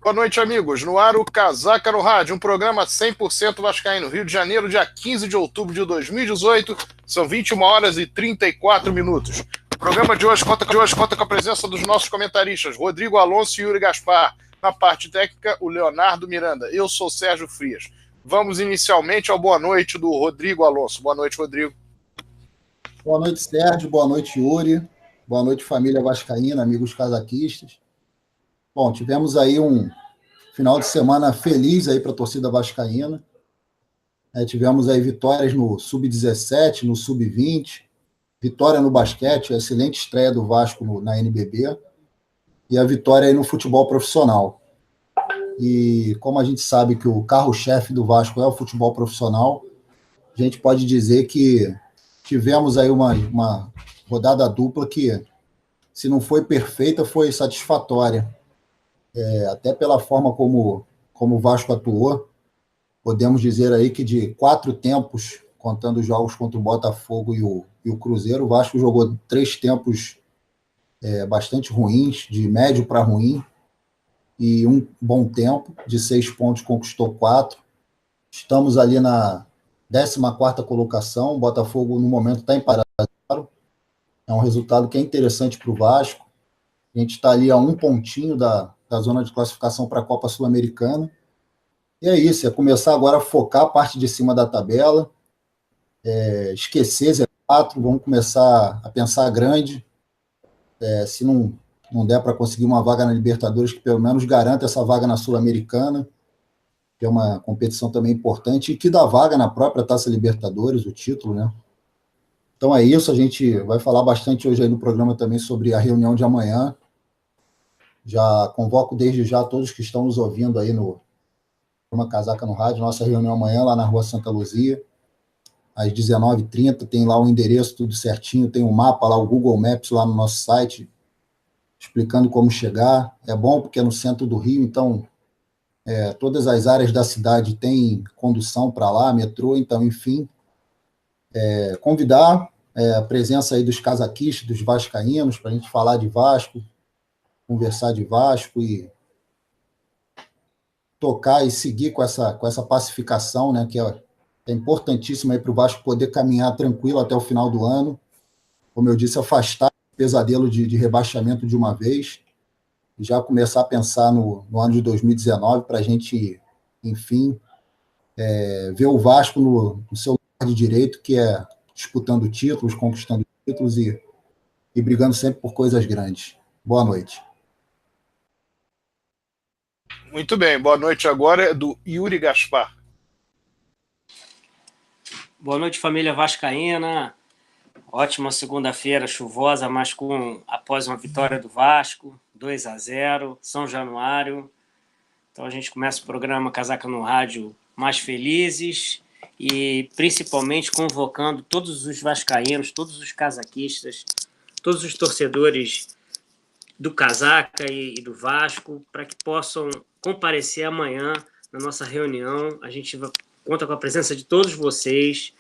Boa noite, amigos. No ar, o Casaca no Rádio, um programa 100% vascaíno. Rio de Janeiro, dia 15 de outubro de 2018. São 21 horas e 34 minutos. O programa de hoje conta com a presença dos nossos comentaristas, Rodrigo Alonso e Yuri Gaspar. Na parte técnica, o Leonardo Miranda. Eu sou Sérgio Frias. Vamos inicialmente ao boa noite do Rodrigo Alonso. Boa noite, Rodrigo. Boa noite, Sérgio. Boa noite, Yuri. Boa noite, família vascaína, amigos casaquistas. Bom, tivemos aí um final de semana feliz aí para a torcida vascaína. Tivemos aí vitórias no Sub-17, no Sub-20, vitória no basquete, a excelente estreia do Vasco na NBB, e a vitória aí no futebol profissional. E como a gente sabe que o carro-chefe do Vasco é o futebol profissional, a gente pode dizer que tivemos aí uma rodada dupla que, se não foi perfeita, foi satisfatória. Até pela forma como o Vasco atuou, podemos dizer aí que de 4 tempos, contando os jogos contra o Botafogo e o Cruzeiro, o Vasco jogou 3 tempos bastante ruins, de médio para ruim, e um bom tempo, de 6 pontos conquistou 4. Estamos ali na 14ª colocação, o Botafogo no momento está empatado. É um resultado que é interessante para o Vasco. A gente está ali a 1 pontinho da zona de classificação para a Copa Sul-Americana. E é isso, é começar agora a focar a parte de cima da tabela, esquecer Z4, vamos começar a pensar grande. Se não der para conseguir uma vaga na Libertadores, que pelo menos garanta essa vaga na Sul-Americana, que é uma competição também importante, e que dá vaga na própria Taça Libertadores, o título, né? Então é isso, a gente vai falar bastante hoje aí no programa também sobre a reunião de amanhã. Já convoco desde já todos que estão nos ouvindo aí no programa Casaca no Rádio, nossa reunião amanhã lá na Rua Santa Luzia, às 19h30, tem lá o endereço tudo certinho, tem um mapa lá, o Google Maps lá no nosso site, explicando como chegar. É bom porque é no centro do Rio, então todas as áreas da cidade têm condução para lá, metrô, então, enfim, convidar a presença aí dos casaquistas, dos vascaínos, para a gente falar de Vasco, conversar de Vasco e tocar e seguir com essa pacificação, né, que é importantíssima para o Vasco poder caminhar tranquilo até o final do ano. Como eu disse, afastar o pesadelo de rebaixamento de uma vez e já começar a pensar no ano de 2019 para a gente, enfim, ver o Vasco no seu lugar de direito, que é disputando títulos, conquistando títulos e brigando sempre por coisas grandes. Boa noite. Muito bem, boa noite agora é do Yuri Gaspar. Boa noite, família vascaína. Ótima segunda-feira, chuvosa, mas após uma vitória do Vasco, 2-0, São Januário. Então a gente começa o programa Casaca no Rádio mais felizes e principalmente convocando todos os vascaínos, todos os casaquistas, todos os torcedores do Casaca e do Vasco, para que possam comparecer amanhã na nossa reunião. A gente conta com a presença de todos vocês.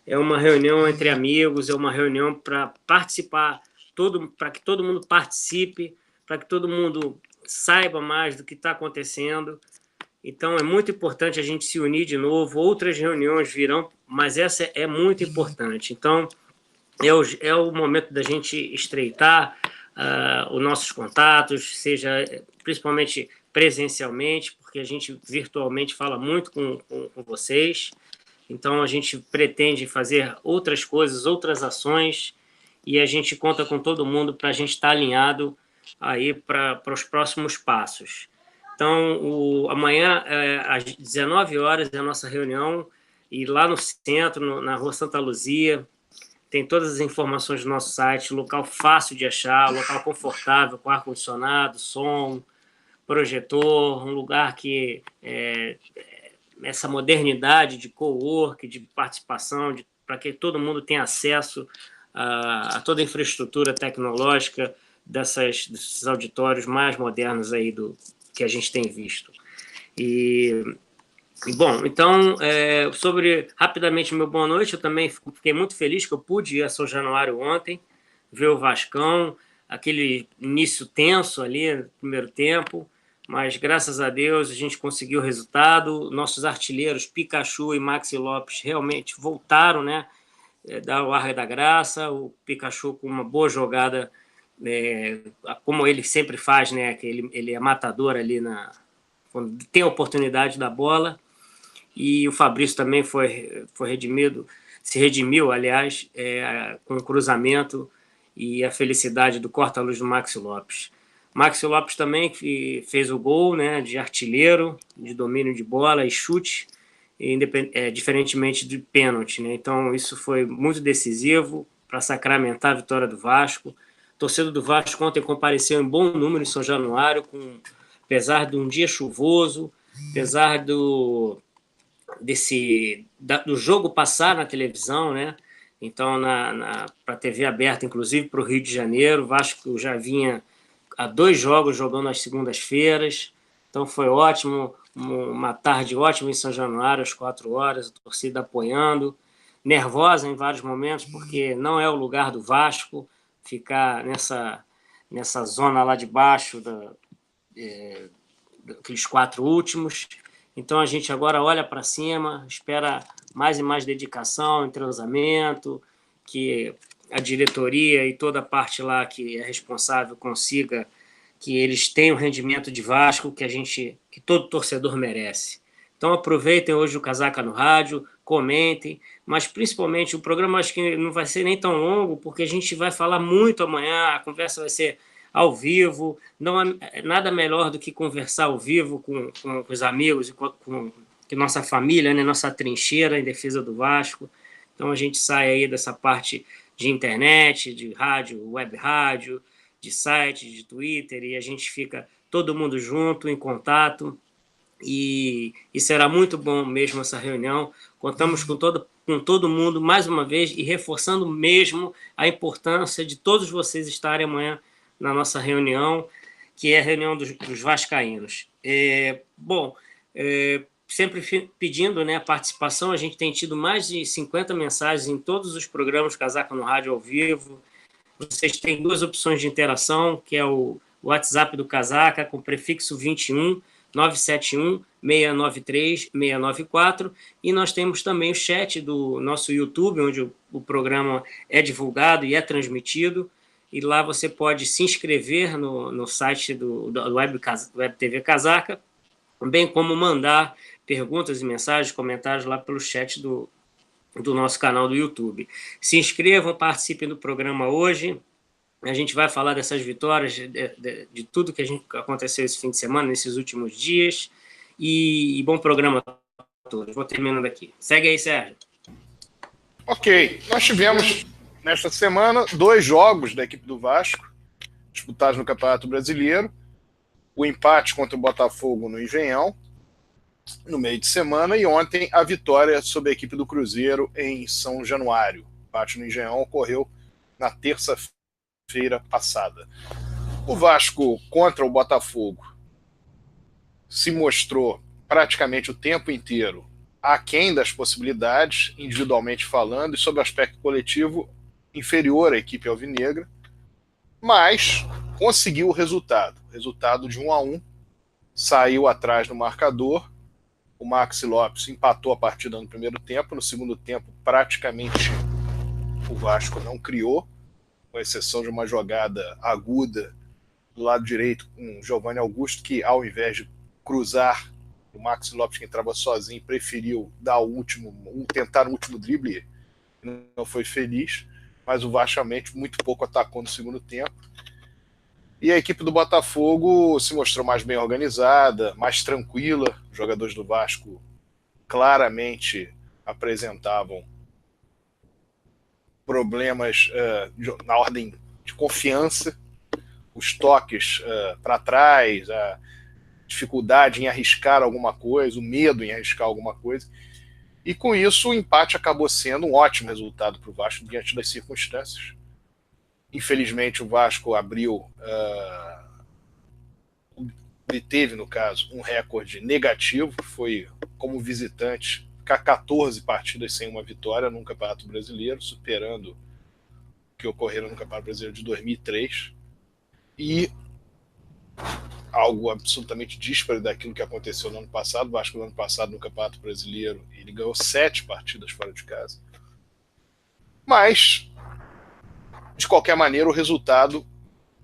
É uma reunião entre amigos, é uma reunião para participar, para que todo mundo participe, para que todo mundo saiba mais do que está acontecendo. Então, é muito importante a gente se unir de novo. Outras reuniões virão, mas essa é muito importante. Então, é o momento da gente estreitar os nossos contatos, seja principalmente presencialmente, porque a gente virtualmente fala muito com vocês. Então, a gente pretende fazer outras coisas, outras ações, e a gente conta com todo mundo para a gente estar alinhado aí para os próximos passos. Então, amanhã, às 19 horas, é a nossa reunião, e lá no centro, na Rua Santa Luzia, tem todas as informações do nosso site, local fácil de achar, local confortável, com ar-condicionado, som, projetor, um lugar que essa modernidade de co-work, de participação, para que todo mundo tenha acesso a toda a infraestrutura tecnológica desses auditórios mais modernos aí que a gente tem visto. Bom, então, rapidamente, meu boa noite, eu também fiquei muito feliz que eu pude ir a São Januário ontem, ver o Vascão, aquele início tenso ali no primeiro tempo, mas graças a Deus a gente conseguiu o resultado. Nossos artilheiros Pikachu e Maxi Lopes realmente voltaram, né? Dar o ar da graça, o Pikachu com uma boa jogada, como ele sempre faz, né? Que ele é matador ali quando tem a oportunidade da bola. E o Fabrício também foi redimido, se redimiu, aliás, com o cruzamento e a felicidade do corta-luz do Maxi Lopes. Maxi Lopes também fez o gol, né, de artilheiro, de domínio de bola e chute, diferentemente de pênalti, né? Então isso foi muito decisivo para sacramentar a vitória do Vasco. A torcida do Vasco ontem compareceu em bom número em São Januário, apesar de um dia chuvoso, apesar do jogo passar na televisão, né? Então para a TV aberta, inclusive para o Rio de Janeiro, o Vasco já vinha há 2 jogos jogando às segundas-feiras, então foi ótimo. Uma tarde ótima em São Januário, às 4 horas, a torcida apoiando, nervosa em vários momentos, porque não é o lugar do Vasco ficar nessa zona lá de baixo, daqueles 4 últimos. Então a gente agora olha para cima, espera mais e mais dedicação, entrosamento, que a diretoria e toda a parte lá que é responsável consiga que eles tenham o rendimento de Vasco que todo torcedor merece. Então aproveitem hoje o Casaca no Rádio, comentem, mas principalmente o programa acho que não vai ser nem tão longo, porque a gente vai falar muito amanhã, a conversa vai ser ao vivo, não há nada melhor do que conversar ao vivo com os amigos e com nossa família, né, nossa trincheira em defesa do Vasco. Então a gente sai aí dessa parte de internet, de rádio, web rádio, de site, de Twitter, e a gente fica todo mundo junto, em contato, e será muito bom mesmo essa reunião. Contamos com todo mundo, mais uma vez, e reforçando mesmo a importância de todos vocês estarem amanhã na nossa reunião, que é a reunião dos vascaínos. Sempre pedindo, né, a participação, a gente tem tido mais de 50 mensagens em todos os programas Casaca no Rádio ao vivo. Vocês têm 2 opções de interação, que é o WhatsApp do Casaca, com prefixo 21 971 693 694, e nós temos também o chat do nosso YouTube, onde o programa é divulgado e é transmitido, e lá você pode se inscrever no site do Web TV Casaca, bem como mandar perguntas e mensagens, comentários lá pelo chat do nosso canal do YouTube. Se inscrevam, participem do programa hoje. A gente vai falar dessas vitórias, de tudo que aconteceu esse fim de semana, nesses últimos dias. E bom programa a todos. Vou terminando aqui. Segue aí, Sérgio. Ok. Nós tivemos, nesta semana, 2 jogos da equipe do Vasco, disputados no Campeonato Brasileiro. O empate contra o Botafogo no Engenhão, no meio de semana, e ontem a vitória sobre a equipe do Cruzeiro em São Januário. O empate no Engenhão ocorreu na terça-feira passada. O Vasco contra o Botafogo se mostrou praticamente o tempo inteiro aquém das possibilidades, individualmente falando, e sob o aspecto coletivo inferior à equipe alvinegra, mas conseguiu o resultado de 1-1, saiu atrás no marcador. O Maxi Lopes empatou a partida no primeiro tempo. No segundo tempo, praticamente o Vasco não criou, com exceção de uma jogada aguda do lado direito com o Giovanni Augusto, que ao invés de cruzar, o Maxi Lopes, que entrava sozinho, preferiu tentar o último drible, não foi feliz, mas o Vasco realmente muito pouco atacou no segundo tempo. E a equipe do Botafogo se mostrou mais bem organizada, mais tranquila. Os jogadores do Vasco claramente apresentavam problemas na ordem de confiança, os toques para trás, a dificuldade em arriscar alguma coisa, o medo em arriscar alguma coisa. E com isso o empate acabou sendo um ótimo resultado para o Vasco diante das circunstâncias. Infelizmente o Vasco ele teve, no caso, um recorde negativo, foi como visitante ficar 14 partidas sem uma vitória no Campeonato Brasileiro, superando o que ocorreram no Campeonato Brasileiro de 2003. E algo absolutamente dísparo daquilo que aconteceu no ano passado. O Vasco no ano passado, no Campeonato Brasileiro, ele ganhou 7 partidas fora de casa. Mas, de qualquer maneira, o resultado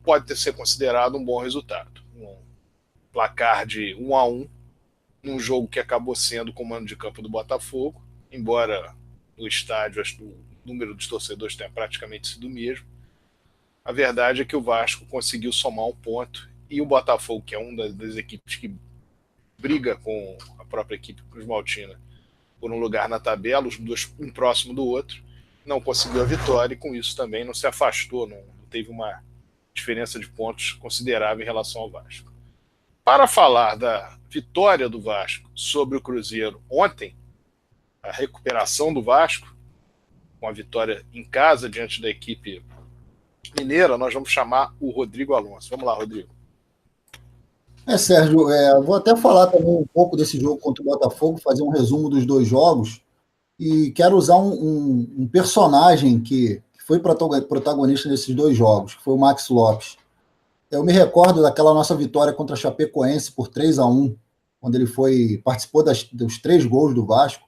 pode ser considerado um bom resultado. Um placar de 1-1, num jogo que acabou sendo o comando de campo do Botafogo, embora no estádio o número dos torcedores tenha praticamente sido o mesmo. A verdade é que o Vasco conseguiu somar um ponto, e o Botafogo, que é uma das equipes que briga com a própria equipe cruzmaltina por um lugar na tabela, os dois um próximo do outro, não conseguiu a vitória, e com isso também não se afastou, não teve uma diferença de pontos considerável em relação ao Vasco. Para falar da vitória do Vasco sobre o Cruzeiro ontem, a recuperação do Vasco, com a vitória em casa diante da equipe mineira, nós vamos chamar o Rodrigo Alonso. Vamos lá, Rodrigo. Sérgio, vou até falar também um pouco desse jogo contra o Botafogo, fazer um resumo dos dois jogos, e quero usar um personagem que foi protagonista nesses dois jogos, que foi o Max Lopes. Eu me recordo daquela nossa vitória contra a Chapecoense por 3-1, quando ele participou dos 3 gols do Vasco.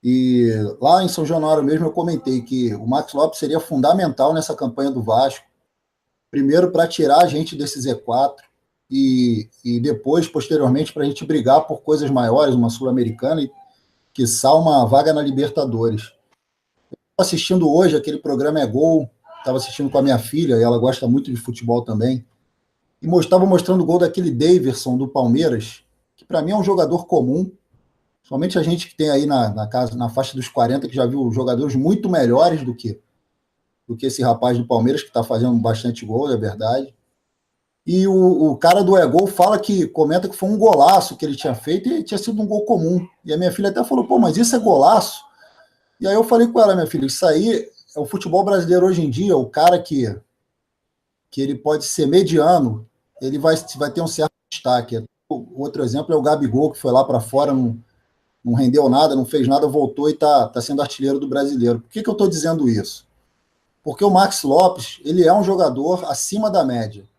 E lá em São Januário mesmo eu comentei que o Max Lopes seria fundamental nessa campanha do Vasco, primeiro para tirar a gente desse Z4 e depois, posteriormente, para a gente brigar por coisas maiores, uma Sul-Americana e, quiçá, uma vaga na Libertadores. Eu estava assistindo hoje, aquele programa É Gol, estava assistindo com a minha filha, e ela gosta muito de futebol também, e estava mostrando o gol daquele Daverson do Palmeiras, que para mim é um jogador comum, somente a gente que tem aí na faixa dos 40, que já viu jogadores muito melhores do que esse rapaz do Palmeiras, que está fazendo bastante gol, é verdade. E o cara do E-Gol comenta que foi um golaço que ele tinha feito e tinha sido um gol comum. E a minha filha até falou, mas isso é golaço? E aí eu falei com ela, minha filha, isso aí é o futebol brasileiro hoje em dia, o cara que ele pode ser mediano, ele vai ter um certo destaque. Outro exemplo é o Gabigol, que foi lá para fora, não rendeu nada, não fez nada, voltou e está sendo artilheiro do Brasileiro. Por que eu estou dizendo isso? Porque o Max Lopes, ele é um jogador acima da média.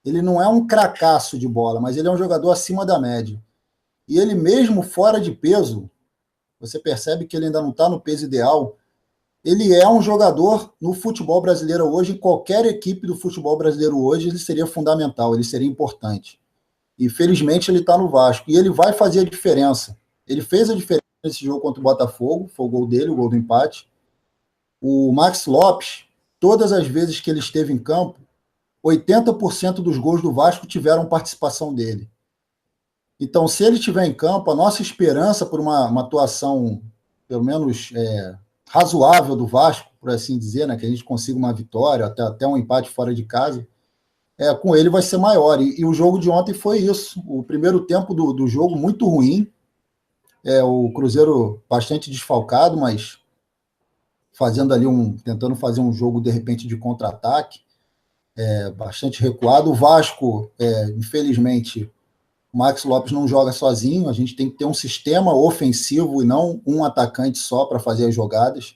Ele não é um cracaço de bola, mas ele é um jogador acima da média. E ele mesmo fora de peso, você percebe que ele ainda não está no peso ideal, ele é um jogador no futebol brasileiro hoje, em qualquer equipe do futebol brasileiro hoje, ele seria fundamental, ele seria importante. E felizmente ele está no Vasco, e ele vai fazer a diferença. Ele fez a diferença nesse jogo contra o Botafogo, foi o gol dele, o gol do empate. O Max Lopes, todas as vezes que ele esteve em campo, 80% dos gols do Vasco tiveram participação dele. Então, se ele estiver em campo, a nossa esperança por uma atuação, pelo menos razoável do Vasco, por assim dizer, né, que a gente consiga uma vitória, até um empate fora de casa, com ele vai ser maior. E o jogo de ontem foi isso. O primeiro tempo do jogo muito ruim, o Cruzeiro bastante desfalcado, mas fazendo ali tentando fazer um jogo, de repente, de contra-ataque, bastante recuado. O Vasco, infelizmente, o Max Lopes não joga sozinho, a gente tem que ter um sistema ofensivo e não um atacante só para fazer as jogadas.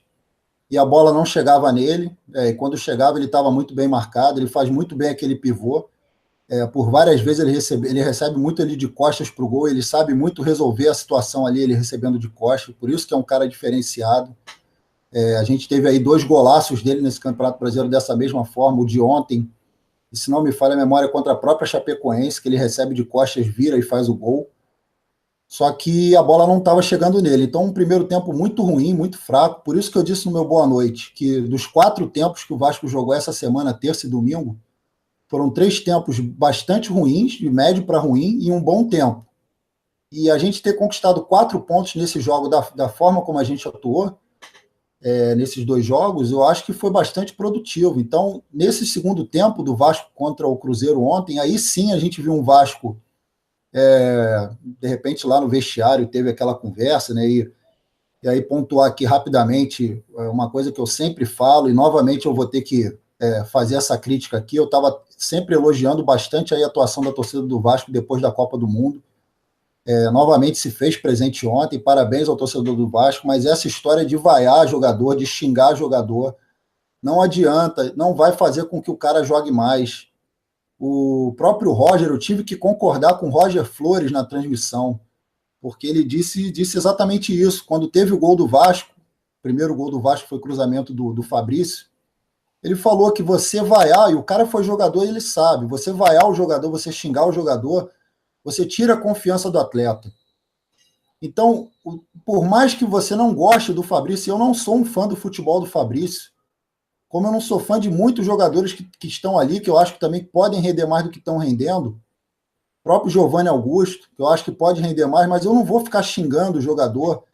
E a bola não chegava nele, e quando chegava ele estava muito bem marcado, ele faz muito bem aquele pivô. Por várias vezes ele recebe muito ali de costas para o gol, ele sabe muito resolver a situação ali, ele recebendo de costas, por isso que é um cara diferenciado. A gente teve aí 2 golaços dele nesse Campeonato Brasileiro dessa mesma forma, o de ontem, e se não me falha a memória, contra a própria Chapecoense, que ele recebe de costas, vira e faz o gol. Só que a bola não estava chegando nele. Então, um primeiro tempo muito ruim, muito fraco. Por isso que eu disse no meu boa noite, que dos 4 tempos que o Vasco jogou essa semana, terça e domingo, foram 3 tempos bastante ruins, de médio para ruim, e um bom tempo. E a gente ter conquistado 4 pontos nesse jogo, da forma como a gente atuou, nesses 2 jogos, eu acho que foi bastante produtivo. Então, nesse segundo tempo do Vasco contra o Cruzeiro ontem, aí sim a gente viu um Vasco, de repente lá no vestiário teve aquela conversa, né? E aí pontuar aqui rapidamente uma coisa que eu sempre falo, e novamente eu vou ter que fazer essa crítica aqui. Eu estava sempre elogiando bastante aí a atuação da torcida do Vasco depois da Copa do Mundo. Novamente se fez presente ontem, parabéns ao torcedor do Vasco, mas essa história de vaiar jogador, de xingar jogador, não adianta, não vai fazer com que o cara jogue mais. O próprio Roger, eu tive que concordar com o Roger Flores na transmissão, porque ele disse exatamente isso. Quando teve o gol do Vasco, o primeiro gol do Vasco foi cruzamento do Fabrício, ele falou que você vaiar, e o cara foi jogador e ele sabe, você vaiar o jogador, você xingar o jogador, você tira a confiança do atleta. Então, por mais que você não goste do Fabrício, eu não sou um fã do futebol do Fabrício, como eu não sou fã de muitos jogadores que estão ali, que eu acho que também podem render mais do que estão rendendo, o próprio Giovanni Augusto, que eu acho que pode render mais, mas eu não vou ficar xingando o jogador,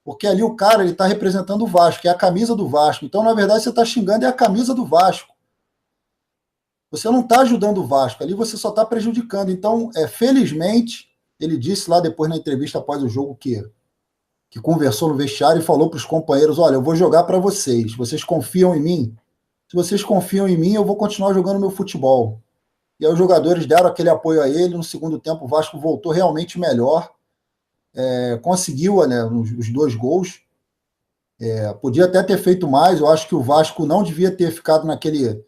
porque ali o cara está representando o Vasco, é a camisa do Vasco. Então, na verdade, você está xingando a camisa do Vasco. Você não está ajudando o Vasco, ali você só está prejudicando. Então, felizmente, ele disse lá depois na entrevista após o jogo que conversou no vestiário e falou para os companheiros, olha, eu vou jogar para vocês confiam em mim? Se vocês confiam em mim, eu vou continuar jogando meu futebol. E aí os jogadores deram aquele apoio a ele, no segundo tempo o Vasco voltou realmente melhor, conseguiu, né, os 2 gols, podia até ter feito mais, eu acho que o Vasco não devia ter ficado naquele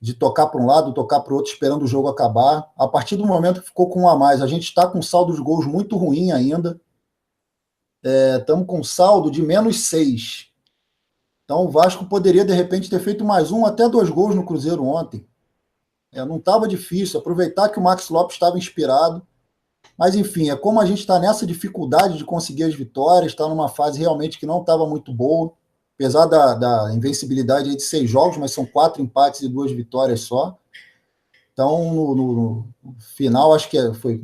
de tocar para um lado, tocar para o outro, esperando o jogo acabar. A partir do momento que ficou com 1 a mais, a gente está com um saldo de gols muito ruim ainda, estamos com um saldo de -6. Então o Vasco poderia, de repente, ter feito mais 1, até 2 gols no Cruzeiro ontem. Não estava difícil, aproveitar que o Max Lopes estava inspirado. Mas, enfim, é como a gente está nessa dificuldade de conseguir as vitórias, está numa fase realmente que não estava muito boa, apesar da invencibilidade aí de 6 jogos, mas são 4 empates e 2 vitórias só. Então, no final, acho que foi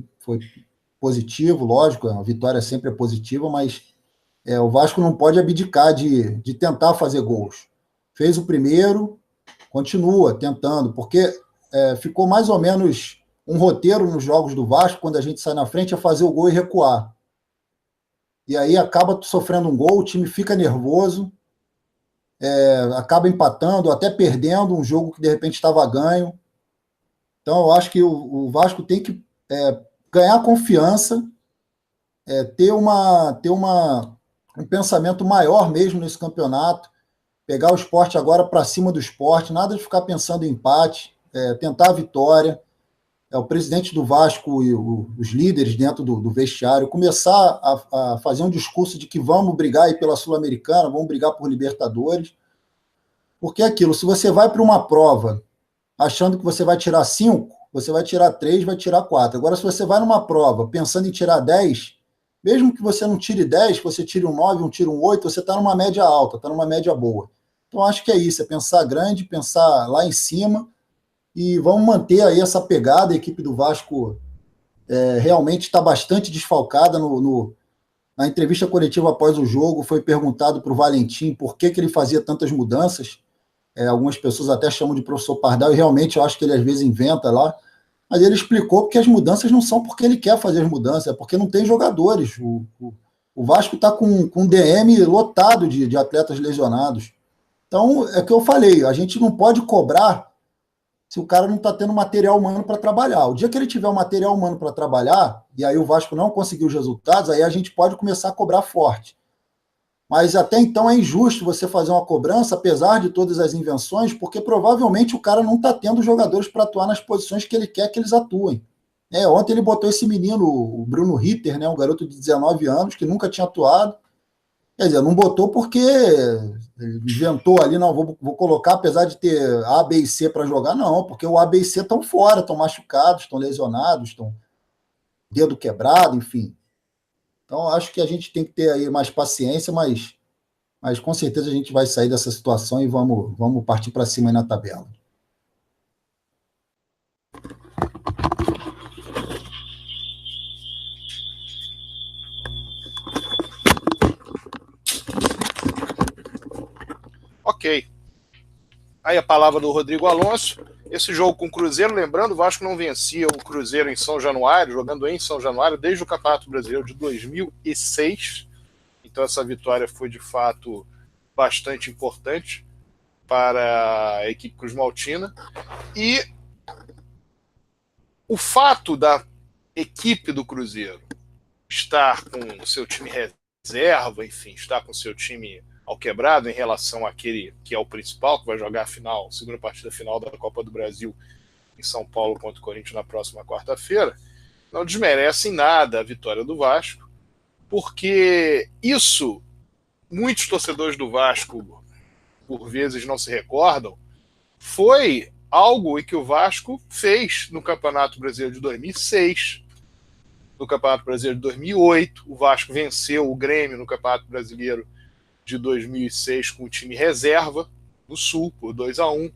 positivo, lógico, a vitória sempre é positiva, mas o Vasco não pode abdicar de tentar fazer gols. Fez o primeiro, continua tentando, porque ficou mais ou menos um roteiro nos jogos do Vasco, quando a gente sai na frente, é fazer o gol e recuar. E aí acaba sofrendo um gol, o time fica nervoso, acaba empatando, até perdendo um jogo que de repente estava ganho. Então eu acho que o Vasco tem que ganhar confiança, ter um pensamento maior mesmo nesse campeonato, pegar o Sport agora para cima do Sport, nada de ficar pensando em empate, tentar a vitória. O presidente do Vasco e os líderes dentro do vestiário começar a fazer um discurso de que vamos brigar aí pela Sul-Americana, vamos brigar por Libertadores, porque é aquilo, se você vai para uma prova achando que você vai tirar 5, você vai tirar 3, vai tirar 4. Agora, se você vai numa prova pensando em tirar 10, mesmo que você não tire 10, que você tire um 9, tire um 8, você está numa média alta, está numa média boa. Então, acho que é isso, é pensar grande, pensar lá em cima, e vamos manter aí essa pegada. A equipe do Vasco realmente está bastante desfalcada. Na entrevista coletiva após o jogo, foi perguntado para o Valentim por que ele fazia tantas mudanças. Algumas pessoas até chamam de professor Pardal, e realmente eu acho que ele às vezes inventa lá, mas ele explicou que as mudanças não são porque ele quer fazer as mudanças, é porque não tem jogadores. O Vasco está com um DM lotado de atletas lesionados. Então, é o que eu falei, a gente não pode cobrar se o cara não está tendo material humano para trabalhar. O dia que ele tiver o material humano para trabalhar, e aí o Vasco não conseguir os resultados, aí a gente pode começar a cobrar forte. Mas até então é injusto você fazer uma cobrança, apesar de todas as invenções, porque provavelmente o cara não está tendo jogadores para atuar nas posições que ele quer que eles atuem. Ontem ele botou esse menino, o Bruno Ritter, um garoto de 19 anos, que nunca tinha atuado. Quer dizer, não botou porque inventou ali, não, vou colocar, apesar de ter A, B e C para jogar, não, porque o A, B e C estão fora, estão machucados, estão lesionados, estão dedo quebrado, enfim. Então, acho que a gente tem que ter aí mais paciência, mas com certeza a gente vai sair dessa situação e vamos partir para cima aí na tabela. Ok. Aí a palavra do Rodrigo Alonso. Esse jogo com o Cruzeiro, lembrando, o Vasco não vencia o Cruzeiro em São Januário, jogando em São Januário, desde o Campeonato Brasileiro de 2006. Então essa vitória foi, de fato, bastante importante para a equipe cruzmaltina. E o fato da equipe do Cruzeiro estar com o seu time reserva, enfim, estar com o seu time ao quebrado em relação àquele que é o principal, que vai jogar a final, segunda partida final da Copa do Brasil em São Paulo contra o Corinthians na próxima quarta-feira, não desmerece em nada a vitória do Vasco, porque isso, muitos torcedores do Vasco, por vezes, não se recordam, foi algo em que o Vasco fez no Campeonato Brasileiro de 2006, no Campeonato Brasileiro de 2008, o Vasco venceu o Grêmio no Campeonato Brasileiro de 2006 com o time reserva no Sul, por 2-1,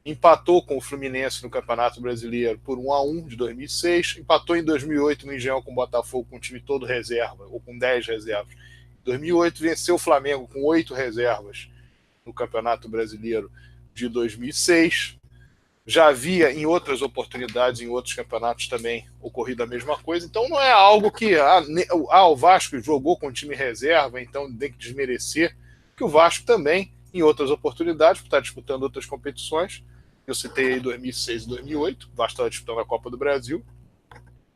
empatou com o Fluminense no Campeonato Brasileiro por 1-1 de 2006, empatou em 2008 no Engenhão com o Botafogo com o time todo reserva, ou com 10 reservas. Em 2008 venceu o Flamengo com 8 reservas no Campeonato Brasileiro de 2006. Já havia em outras oportunidades, em outros campeonatos também, ocorrido a mesma coisa. Então não é algo que o Vasco jogou com o time reserva, então tem que desmerecer, que o Vasco também, em outras oportunidades, por estar disputando outras competições, eu citei aí 2006 e 2008, o Vasco estava disputando a Copa do Brasil,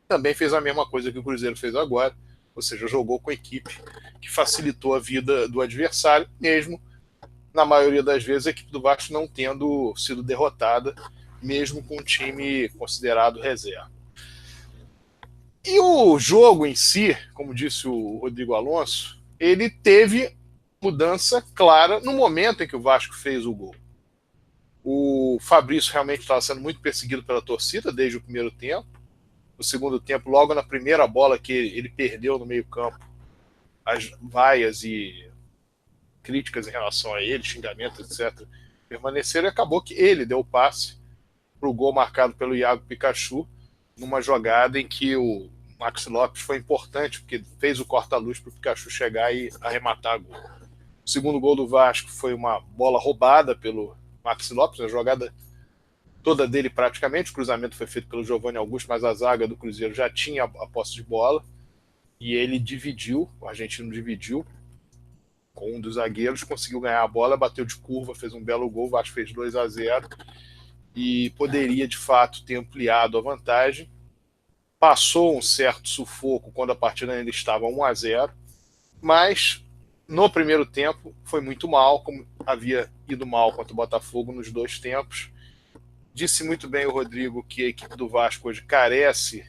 também fez a mesma coisa que o Cruzeiro fez agora, ou seja, jogou com a equipe que facilitou a vida do adversário, mesmo na maioria das vezes a equipe do Vasco não tendo sido derrotada, mesmo com um time considerado reserva. E o jogo em si, como disse o Rodrigo Alonso, ele teve mudança clara no momento em que o Vasco fez o gol. O Fabrício realmente estava sendo muito perseguido pela torcida desde o primeiro tempo. No segundo tempo, logo na primeira bola que ele perdeu no meio-campo, as vaias e críticas em relação a ele, xingamentos, etc., permaneceram, e acabou que ele deu o passe para o gol marcado pelo Iago Pikachu, numa jogada em que o Maxi Lopes foi importante, porque fez o corta-luz para o Pikachu chegar e arrematar a gol. O segundo gol do Vasco foi uma bola roubada pelo Maxi Lopes, a jogada toda dele praticamente, o cruzamento foi feito pelo Giovanni Augusto, mas a zaga do Cruzeiro já tinha a posse de bola, e ele dividiu, o argentino dividiu, com um dos zagueiros, conseguiu ganhar a bola, bateu de curva, fez um belo gol, o Vasco fez 2-0 e poderia de fato ter ampliado a vantagem. Passou um certo sufoco quando a partida ainda estava 1-0, mas no primeiro tempo foi muito mal, como havia ido mal contra o Botafogo nos dois tempos. Disse muito bem o Rodrigo que a equipe do Vasco hoje carece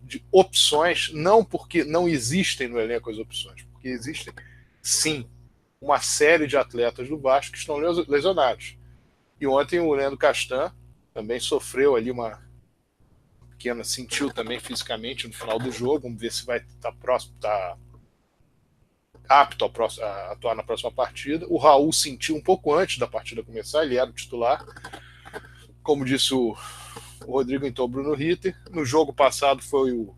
de opções, não porque não existem no elenco as opções, porque existem sim uma série de atletas do Vasco que estão lesionados. E ontem o Leandro Castan também sofreu ali uma pequena, sentiu também fisicamente no final do jogo. Vamos ver se vai estar próximo, tá apto a atuar na próxima partida. O Raul sentiu um pouco antes da partida começar, ele era o titular. Como disse o Rodrigo, entrou o Bruno Ritter. No jogo passado foi o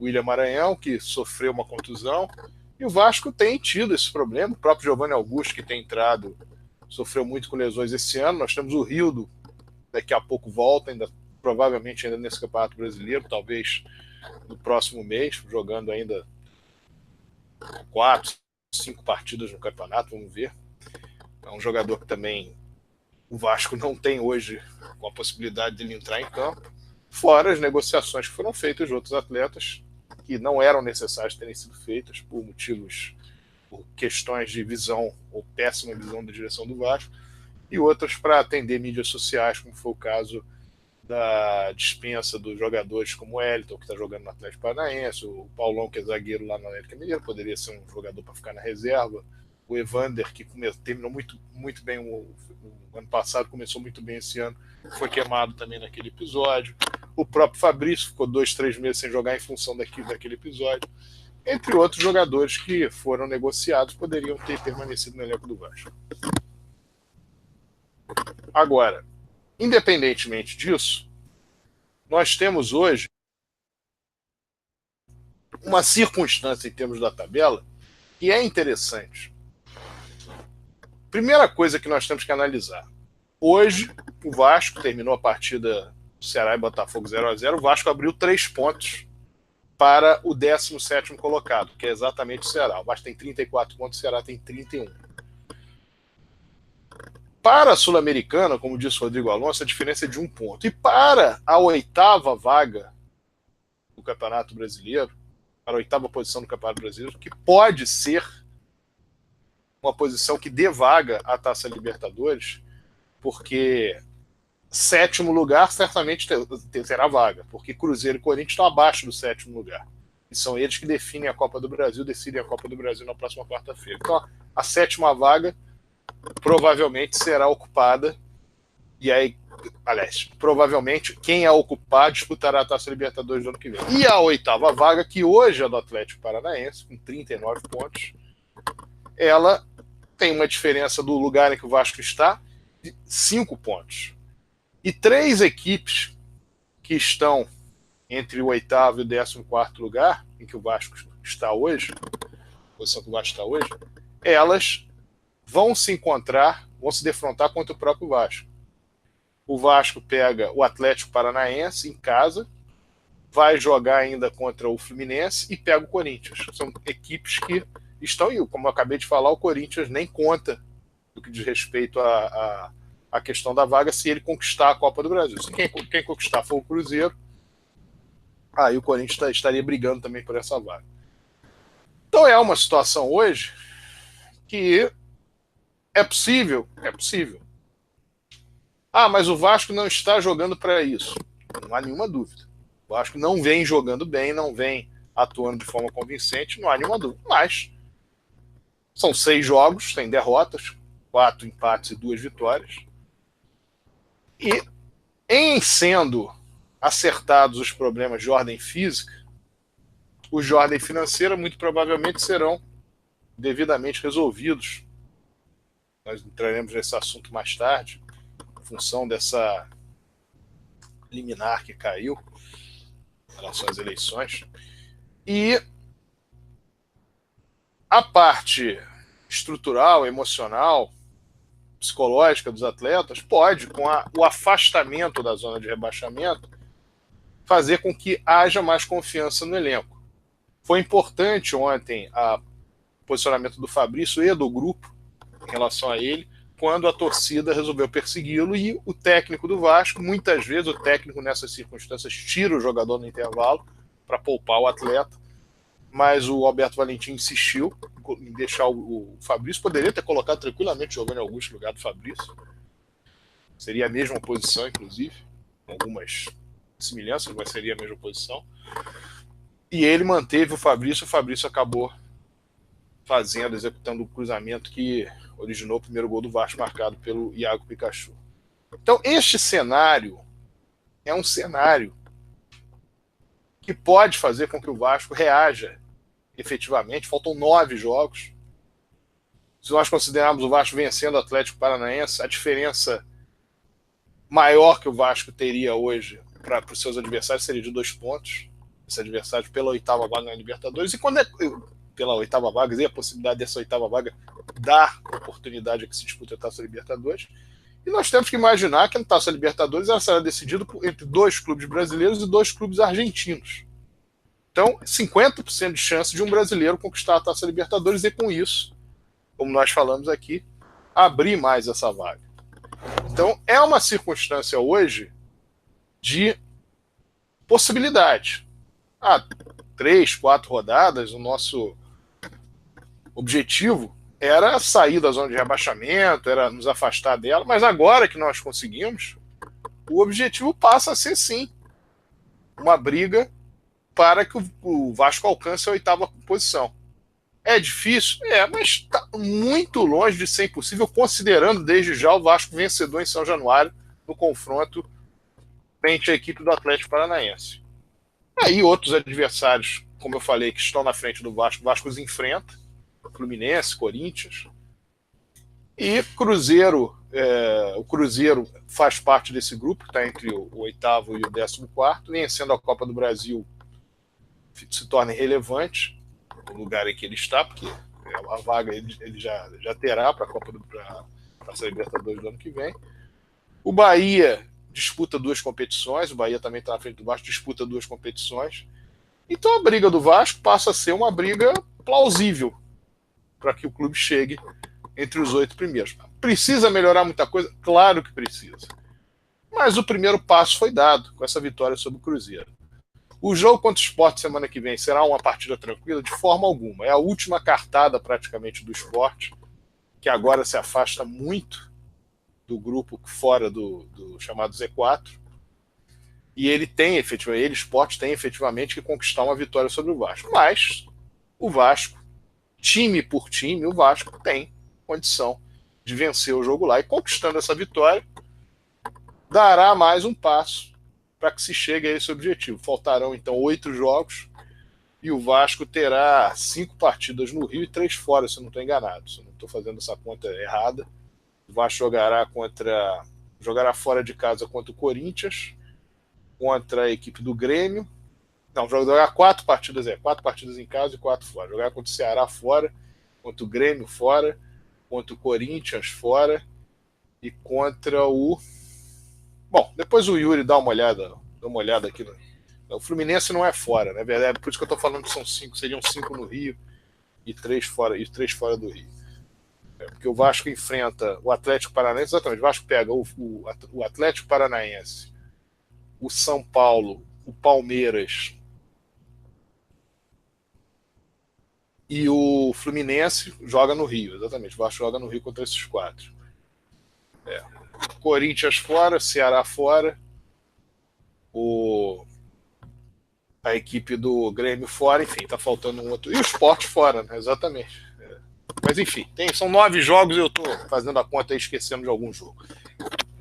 William Maranhão, que sofreu uma contusão. E o Vasco tem tido esse problema. O próprio Giovanni Augusto, que tem entrado, sofreu muito com lesões esse ano. Nós temos o Rildo, daqui a pouco volta, provavelmente ainda nesse Campeonato Brasileiro, talvez no próximo mês, jogando ainda 4, 5 partidas no campeonato, vamos ver. É um jogador que também o Vasco não tem hoje com a possibilidade de ele entrar em campo, fora as negociações que foram feitas de outros atletas que não eram necessárias terem sido feitas por motivos, por questões de visão ou péssima visão da direção do Vasco, e outras para atender mídias sociais, como foi o caso da dispensa dos jogadores como o Wellington, que está jogando no Atlético Paranaense, o Paulão, que é zagueiro lá no América Mineiro, poderia ser um jogador para ficar na reserva, o Evander, que terminou muito bem o ano passado, começou muito bem esse ano, foi queimado também naquele episódio. O próprio Fabrício ficou 2-3 meses sem jogar em função daquele episódio. Entre outros jogadores que foram negociados, poderiam ter permanecido no elenco do Vasco. Agora, independentemente disso, nós temos hoje uma circunstância em termos da tabela que é interessante. Primeira coisa que nós temos que analisar. Hoje, o Vasco terminou a partida do Ceará e Botafogo 0-0. O Vasco abriu 3 pontos para o 17º colocado, que é exatamente o Ceará. O Vasco tem 34 pontos, o Ceará tem 31. Para a Sul-Americana, como disse o Rodrigo Alonso, a diferença é de 1 ponto. E para a 8ª vaga do Campeonato Brasileiro, para a 8ª posição do Campeonato Brasileiro, que pode ser uma posição que dê vaga à Taça Libertadores, porque sétimo lugar certamente terá vaga, porque Cruzeiro e Corinthians estão abaixo do sétimo lugar. E são eles que definem a Copa do Brasil, decidem a Copa do Brasil na próxima quarta-feira. Então, a sétima vaga provavelmente será ocupada, e aí, aliás, provavelmente quem a ocupar disputará a Taça Libertadores do ano que vem. E a oitava vaga, que hoje é do Atlético Paranaense, com 39 pontos, ela tem uma diferença do lugar em que o Vasco está de 5 pontos. E 3 equipes que estão entre o oitavo e o 14º lugar, em que o Vasco está hoje, a posição que o Vasco está hoje, elas vão se encontrar, vão se defrontar contra o próprio Vasco. O Vasco pega o Atlético Paranaense em casa, vai jogar ainda contra o Fluminense e pega o Corinthians. São equipes que estão, e como eu acabei de falar, o Corinthians nem conta do que diz respeito a questão da vaga se ele conquistar a Copa do Brasil. Se quem conquistar for o Cruzeiro, aí o Corinthians estaria brigando também por essa vaga. Então é uma situação hoje que é possível. Ah, mas o Vasco não está jogando para isso. Não há nenhuma dúvida. O Vasco não vem jogando bem, não vem atuando de forma convincente, não há nenhuma dúvida. Mas são 6 jogos, sem derrotas, 4 empates e 2 vitórias. E em sendo acertados os problemas de ordem física, os de ordem financeira muito provavelmente serão devidamente resolvidos. Nós entraremos nesse assunto mais tarde, em função dessa liminar que caiu em relação às eleições. E a parte estrutural, emocional, psicológica dos atletas pode, com o afastamento da zona de rebaixamento, fazer com que haja mais confiança no elenco. Foi importante ontem o posicionamento do Fabrício e do grupo em relação a ele, quando a torcida resolveu persegui-lo, e o técnico do Vasco, muitas vezes o técnico nessas circunstâncias tira o jogador no intervalo para poupar o atleta, mas o Alberto Valentim insistiu em deixar o Fabrício. Poderia ter colocado tranquilamente o Giovanni Augusto no lugar do Fabrício, seria a mesma posição, inclusive, com algumas semelhanças, mas seria a mesma posição, e ele manteve o Fabrício acabou executando o cruzamento que originou o primeiro gol do Vasco, marcado pelo Iago Pikachu. Então este cenário é um cenário que pode fazer com que o Vasco reaja efetivamente. Faltam 9 jogos. Se nós considerarmos o Vasco vencendo o Atlético Paranaense, a diferença maior que o Vasco teria hoje para os seus adversários seria de 2 pontos. Esse adversário pela 8ª vaga na Libertadores. E quando pela 8ª vaga, e a possibilidade dessa 8ª vaga dar oportunidade a que se disputa a Taça Libertadores. E nós temos que imaginar que a Taça Libertadores ela será decidida entre 2 clubes brasileiros e 2 clubes argentinos. Então, 50% de chance de um brasileiro conquistar a Taça Libertadores e, com isso, como nós falamos aqui, abrir mais essa vaga. Então, é uma circunstância hoje de possibilidade. 3, 4 rodadas, o nosso objetivo era sair da zona de rebaixamento, era nos afastar dela, mas agora que nós conseguimos, o objetivo passa a ser, sim, uma briga para que o Vasco alcance a 8ª posição. É difícil? Mas está muito longe de ser impossível, considerando desde já o Vasco vencedor em São Januário no confronto frente à equipe do Atlético Paranaense. Aí outros adversários, como eu falei, que estão na frente do Vasco, o Vasco os enfrenta, Fluminense, Corinthians, e Cruzeiro. O Cruzeiro faz parte desse grupo, que está entre o 8º e o 14º, vencendo a Copa do Brasil se torna irrelevante o lugar em que ele está, porque a vaga ele já terá para a Copa para a Libertadores do ano que vem. O Bahia disputa 2 competições, o Bahia também está na frente do Vasco, disputa 2 competições. Então a briga do Vasco passa a ser uma briga plausível para que o clube chegue entre os 8 primeiros. Precisa melhorar muita coisa? Claro que precisa. Mas o primeiro passo foi dado com essa vitória sobre o Cruzeiro. O jogo contra o Sport semana que vem será uma partida tranquila? De forma alguma. É a última cartada praticamente do Sport, que agora se afasta muito do grupo fora do chamado Z4. E ele tem efetivamente, Sport tem efetivamente que conquistar uma vitória sobre o Vasco. Mas o Vasco, time por time, o Vasco tem condição de vencer o jogo lá, e conquistando essa vitória, dará mais um passo para que se chegue a esse objetivo. Faltarão então 8 jogos e o Vasco terá 5 partidas no Rio e 3 fora, se eu não estou enganado, se eu não estou fazendo essa conta errada. O Vasco jogará fora de casa contra o Corinthians, contra a equipe do Grêmio. Não, jogará 4 partidas, 4 partidas em casa e 4 fora. Jogará contra o Ceará fora, contra o Grêmio fora, contra o Corinthians fora e contra o... Bom, depois o Yuri dá uma olhada aqui. O Fluminense não é fora, na verdade, por isso que eu estou falando que são 5, seriam 5 no Rio e 3 fora do Rio. Porque o Vasco enfrenta o Atlético Paranaense, exatamente, o Vasco pega o Atlético Paranaense, o São Paulo, o Palmeiras e o Fluminense joga no Rio, exatamente, o Vasco joga no Rio contra esses 4. Corinthians fora, Ceará fora, a equipe do Grêmio fora, enfim, tá faltando um outro. E o Sport fora, né? Exatamente. Mas enfim, são 9 jogos e eu tô fazendo a conta e esquecendo de algum jogo.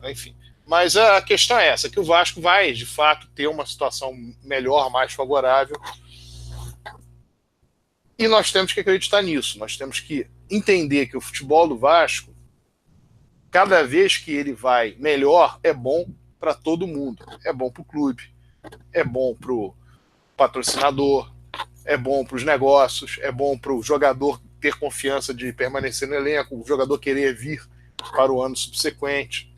Enfim. Mas a questão é essa, que o Vasco vai, de fato, ter uma situação melhor, mais favorável. E nós temos que acreditar nisso. Nós temos que entender que o futebol do Vasco, cada vez que ele vai melhor, é bom para todo mundo. É bom para o clube, é bom para o patrocinador, é bom para os negócios, é bom para o jogador ter confiança de permanecer no elenco, o jogador querer vir para o ano subsequente.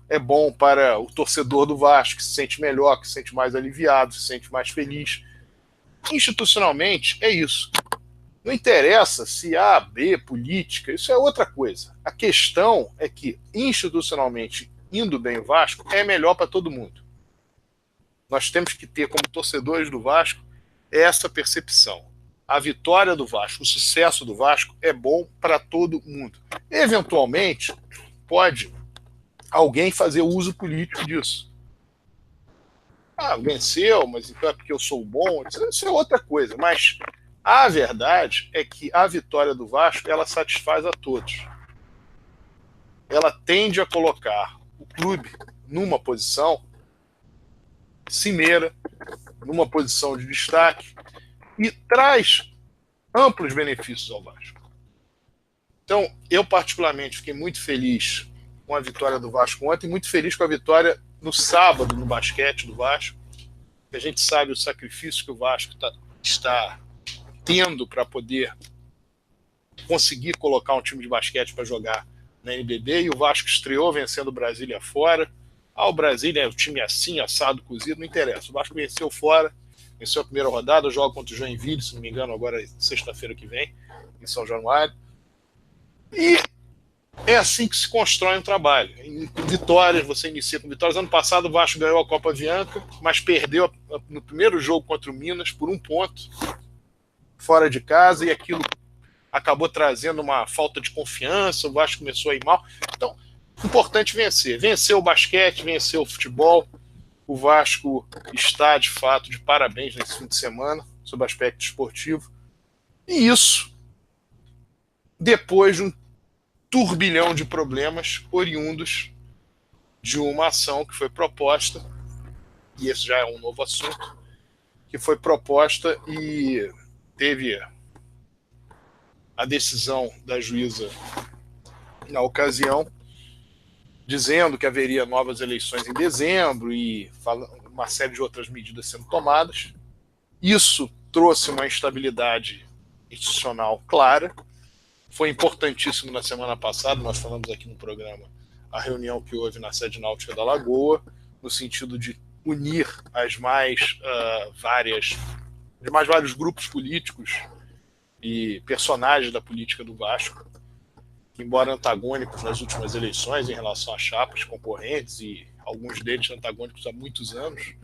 É bom para o torcedor do Vasco, que se sente melhor, que se sente mais aliviado, se sente mais feliz. Institucionalmente, é isso. Não interessa se A, B, política, isso é outra coisa. A questão é que, institucionalmente, indo bem o Vasco, é melhor para todo mundo. Nós temos que ter, como torcedores do Vasco, essa percepção. A vitória do Vasco, o sucesso do Vasco é bom para todo mundo. Eventualmente, pode alguém fazer uso político disso. Venceu, mas então é porque eu sou bom. Isso é outra coisa. Mas a verdade é que a vitória do Vasco, ela satisfaz a todos. Ela tende a colocar o clube numa posição cimeira, numa posição de destaque, e traz amplos benefícios ao Vasco. Então, eu particularmente fiquei muito feliz com a vitória do Vasco ontem, muito feliz com a vitória no sábado no basquete do Vasco. A gente sabe o sacrifício que o Vasco está tendo para poder conseguir colocar um time de basquete para jogar na NBB, e o Vasco estreou vencendo o Brasília fora. O Brasília é o time assim, assado, cozido, não interessa. O Vasco venceu fora, venceu a primeira rodada, joga contra o Joinville, se não me engano, agora sexta-feira que vem, em São Januário. E é assim que se constrói um trabalho. Com vitórias, você inicia com vitórias. Ano passado o Vasco ganhou a Copa Avianca, mas perdeu no primeiro jogo contra o Minas por 1 ponto, fora de casa, e aquilo acabou trazendo uma falta de confiança, o Vasco começou a ir mal. Então, importante vencer. Venceu o basquete, venceu o futebol. O Vasco está, de fato, de parabéns nesse fim de semana, sob o aspecto esportivo. E isso, depois de um turbilhão de problemas oriundos de uma ação que foi proposta, e esse já é um novo assunto, que foi proposta e teve a decisão da juíza na ocasião, dizendo que haveria novas eleições em dezembro e uma série de outras medidas sendo tomadas. Isso trouxe uma instabilidade institucional clara. Foi importantíssimo na semana passada, nós falamos aqui no programa, a reunião que houve na sede náutica da Lagoa, no sentido de unir as mais vários grupos políticos e personagens da política do Vasco, que, embora antagônicos nas últimas eleições em relação a chapas concorrentes, e alguns deles antagônicos há muitos anos,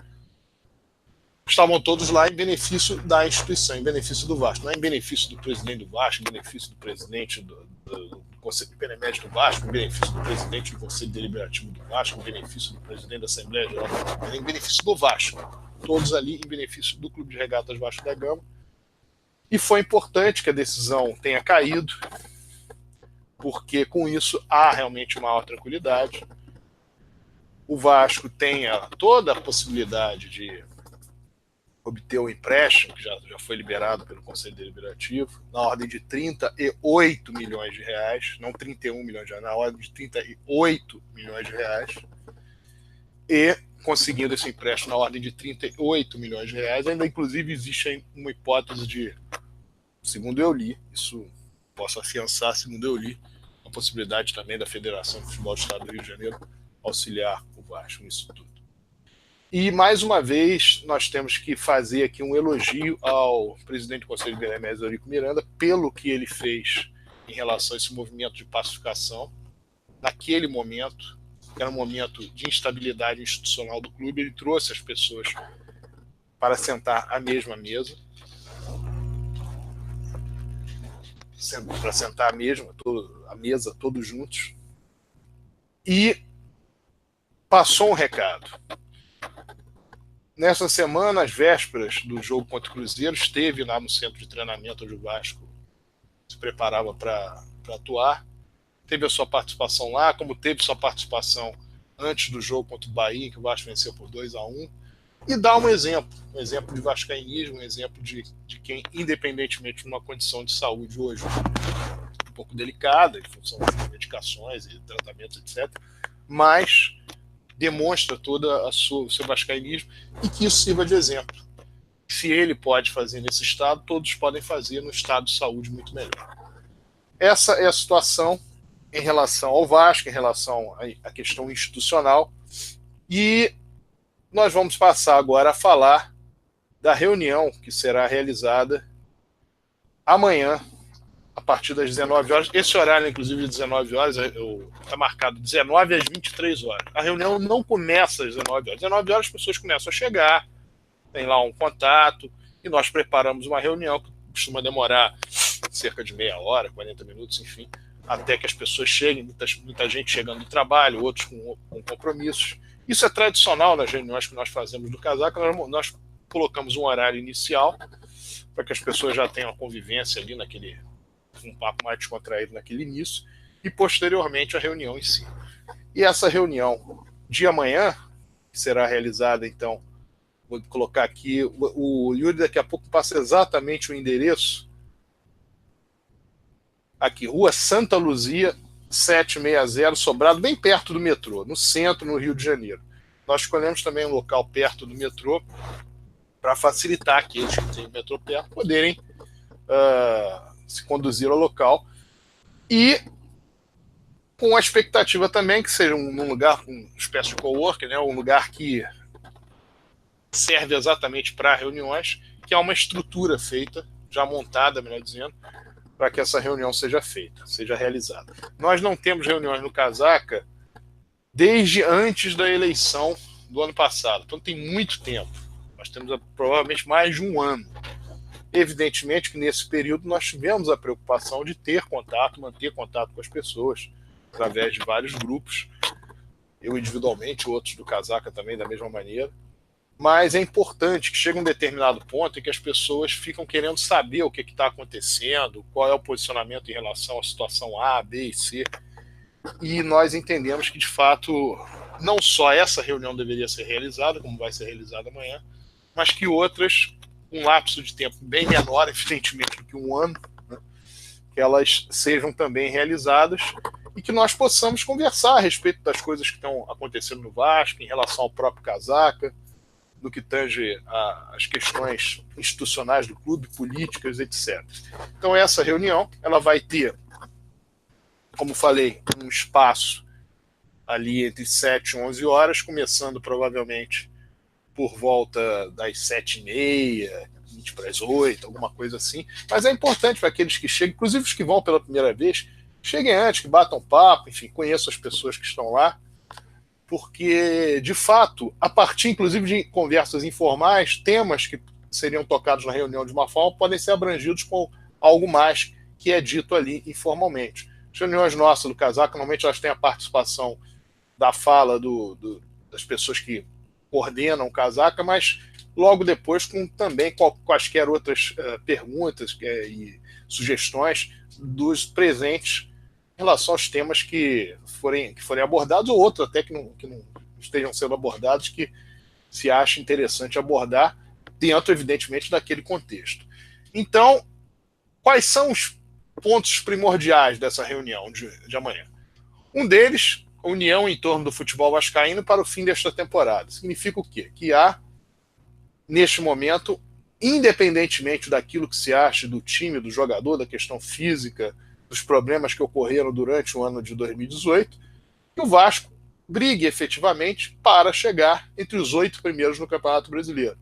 estavam todos lá em benefício da instituição, em benefício do Vasco. Não é em benefício do presidente do Vasco, em benefício do presidente do Conselho de Benemédio do Vasco, em benefício do presidente do Conselho Deliberativo do Vasco, em benefício do presidente da Assembleia Geral, em benefício do Vasco. Todos ali em benefício do Clube de Regatas Vasco da Gama. E foi importante que a decisão tenha caído, porque com isso há realmente maior tranquilidade. O Vasco tenha toda a possibilidade de obter o empréstimo, que já foi liberado pelo Conselho Deliberativo, na ordem de 38 milhões de reais, não 31 milhões de reais, na ordem de 38 milhões de reais, e conseguindo esse empréstimo na ordem de 38 milhões de reais, ainda inclusive existe uma hipótese de, segundo eu li, isso posso afiançar, segundo eu li, a possibilidade também da Federação de Futebol do Estado do Rio de Janeiro auxiliar o Vasco nisso tudo. E, mais uma vez, nós temos que fazer aqui um elogio ao presidente do Conselho de Benemédio, Eurico Miranda, pelo que ele fez em relação a esse movimento de pacificação. Naquele momento, que era um momento de instabilidade institucional do clube, ele trouxe as pessoas para sentar à mesma mesa, para sentar à mesa todos juntos, e passou um recado. Nessa semana, às vésperas do jogo contra o Cruzeiro, esteve lá no centro de treinamento onde o Vasco se preparava para atuar. Teve a sua participação lá, como teve sua participação antes do jogo contra o Bahia, que o Vasco venceu por 2-1, e dá um exemplo de vascaínismo, um exemplo de quem, independentemente de uma condição de saúde hoje um pouco delicada, em função das medicações e tratamentos, etc., mas demonstra todo o seu vascaínismo e que isso sirva de exemplo. Se ele pode fazer nesse estado, todos podem fazer no estado de saúde muito melhor. Essa é a situação em relação ao Vasco, em relação à questão institucional, e nós vamos passar agora a falar da reunião que será realizada amanhã, a partir das 19 horas. Esse horário, inclusive, de 19 horas, está marcado 19 às 23 horas. A reunião não começa às 19 horas. 19 horas as pessoas começam a chegar, tem lá um contato, e nós preparamos uma reunião que costuma demorar cerca de meia hora, 40 minutos, enfim, até que as pessoas cheguem, muita gente chegando do trabalho, outros com compromissos. Isso é tradicional nas reuniões que nós fazemos do Casaca. Nós colocamos um horário inicial para que as pessoas já tenham a convivência ali um papo mais descontraído naquele início, e posteriormente a reunião em si. E essa reunião de amanhã, que será realizada, então, vou colocar aqui, o Yuri daqui a pouco passa exatamente o endereço, aqui, Rua Santa Luzia, 760, Sobrado, bem perto do metrô, no centro, no Rio de Janeiro. Nós escolhemos também um local perto do metrô, para facilitar aqueles que têm o metrô perto poderem se conduzir ao local, e com a expectativa também que seja um lugar, uma espécie de coworking, né, um lugar que serve exatamente para reuniões, que é uma estrutura feita, já montada, melhor dizendo, para que essa reunião seja feita, seja realizada. Nós não temos reuniões no Casaca desde antes da eleição do ano passado, então tem muito tempo. Nós temos provavelmente mais de um ano. Evidentemente que nesse período nós tivemos a preocupação de ter contato, manter contato com as pessoas, através de vários grupos, eu individualmente, outros do Casaca também da mesma maneira, mas é importante que chegue um determinado ponto em que as pessoas ficam querendo saber o que está acontecendo, qual é o posicionamento em relação à situação A, B e C, e nós entendemos que, de fato, não só essa reunião deveria ser realizada, como vai ser realizada amanhã, mas que outras, um lapso de tempo bem menor, evidentemente, do que um ano, né, que elas sejam também realizadas e que nós possamos conversar a respeito das coisas que estão acontecendo no Vasco, em relação ao próprio Casaca, no que tange às questões institucionais do clube, políticas, etc. Então essa reunião ela vai ter, como falei, um espaço ali entre 7 e 11 horas, começando provavelmente por volta das 7h30, 20 para as 8, alguma coisa assim. Mas é importante para aqueles que chegam, inclusive os que vão pela primeira vez, cheguem antes, que batam papo, enfim, conheçam as pessoas que estão lá, porque, de fato, a partir, inclusive, de conversas informais, temas que seriam tocados na reunião de uma forma podem ser abrangidos com algo mais que é dito ali informalmente. As reuniões nossas do Casaca, normalmente elas têm a participação da fala das pessoas que coordenam o Casaca, mas logo depois com também quaisquer outras perguntas e sugestões dos presentes em relação aos temas que forem abordados, ou outros até que não estejam sendo abordados, que se acha interessante abordar dentro, evidentemente, daquele contexto. Então, quais são os pontos primordiais dessa reunião de amanhã? Um deles, a união em torno do futebol vascaíno para o fim desta temporada. Significa o quê? Que há, neste momento, independentemente daquilo que se acha do time, do jogador, da questão física, dos problemas que ocorreram durante o ano de 2018, que o Vasco brigue efetivamente para chegar entre os 8 primeiros no Campeonato Brasileiro.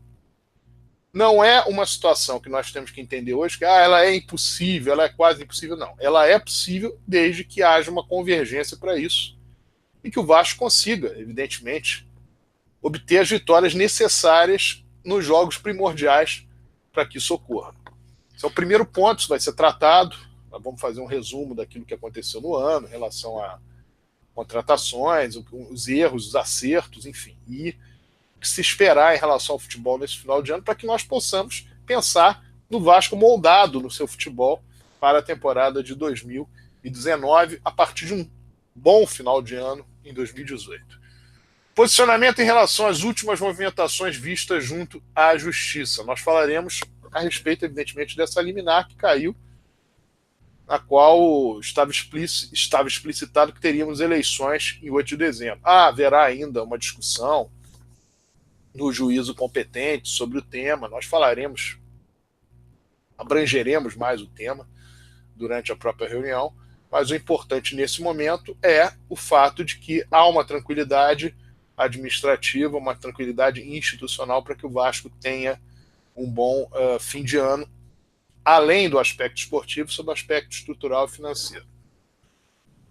Não é uma situação que nós temos que entender hoje que ela é impossível, ela é quase impossível, não. Ela é possível desde que haja uma convergência para isso e que o Vasco consiga, evidentemente, obter as vitórias necessárias nos jogos primordiais para que isso ocorra. Esse é o primeiro ponto, isso vai ser tratado. Nós vamos fazer um resumo daquilo que aconteceu no ano em relação a contratações, os erros, os acertos, enfim, e o que se esperar em relação ao futebol nesse final de ano para que nós possamos pensar no Vasco moldado no seu futebol para a temporada de 2019, a partir de um bom final de ano em 2018. Posicionamento em relação às últimas movimentações vistas junto à Justiça. Nós falaremos a respeito, evidentemente, dessa liminar que caiu, na qual estava explicitado que teríamos eleições em 8 de dezembro. Haverá ainda uma discussão no juízo competente sobre o tema, nós falaremos, abrangeremos mais o tema durante a própria reunião, mas o importante nesse momento é o fato de que há uma tranquilidade administrativa, uma tranquilidade institucional para que o Vasco tenha um bom fim de ano, além do aspecto esportivo, sobre o aspecto estrutural e financeiro.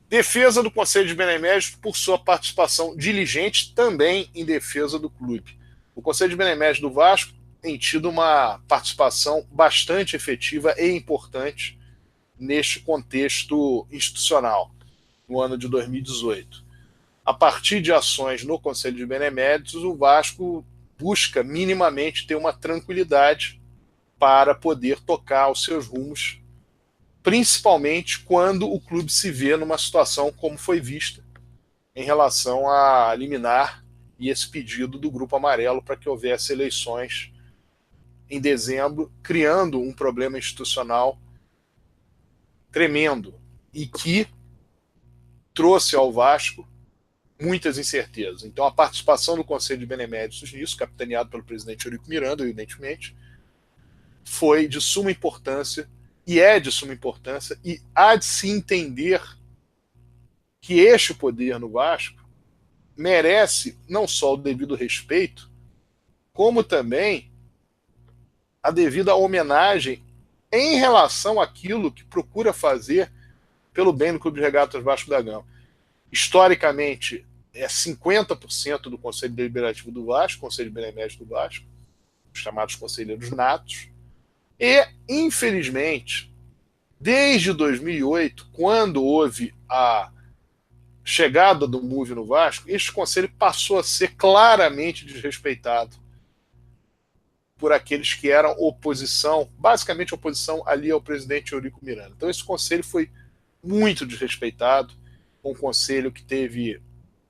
Defesa do Conselho de Beneméritos por sua participação diligente também em defesa do clube. O Conselho de Beneméritos do Vasco tem tido uma participação bastante efetiva e importante neste contexto institucional, no ano de 2018. A partir de ações no Conselho de Beneméritos, o Vasco busca minimamente ter uma tranquilidade para poder tocar os seus rumos, principalmente quando o clube se vê numa situação como foi vista em relação a liminar e esse pedido do Grupo Amarelo para que houvesse eleições em dezembro, criando um problema institucional tremendo e que trouxe ao Vasco muitas incertezas. Então, a participação do Conselho de Beneméritos nisso, capitaneado pelo presidente Eurico Miranda, evidentemente, foi de suma importância e é de suma importância, e há de se entender que este poder no Vasco merece não só o devido respeito, como também a devida homenagem em relação àquilo que procura fazer pelo bem do Clube de Regatas Vasco da Gama. Historicamente, é 50% do Conselho Deliberativo do Vasco, Conselho de Beneméritos do Vasco, os chamados conselheiros natos, e, infelizmente, desde 2008, quando houve a chegada do MUV no Vasco, este conselho passou a ser claramente desrespeitado por aqueles que eram oposição, basicamente oposição ali ao presidente Eurico Miranda. Então esse conselho foi muito desrespeitado, um conselho que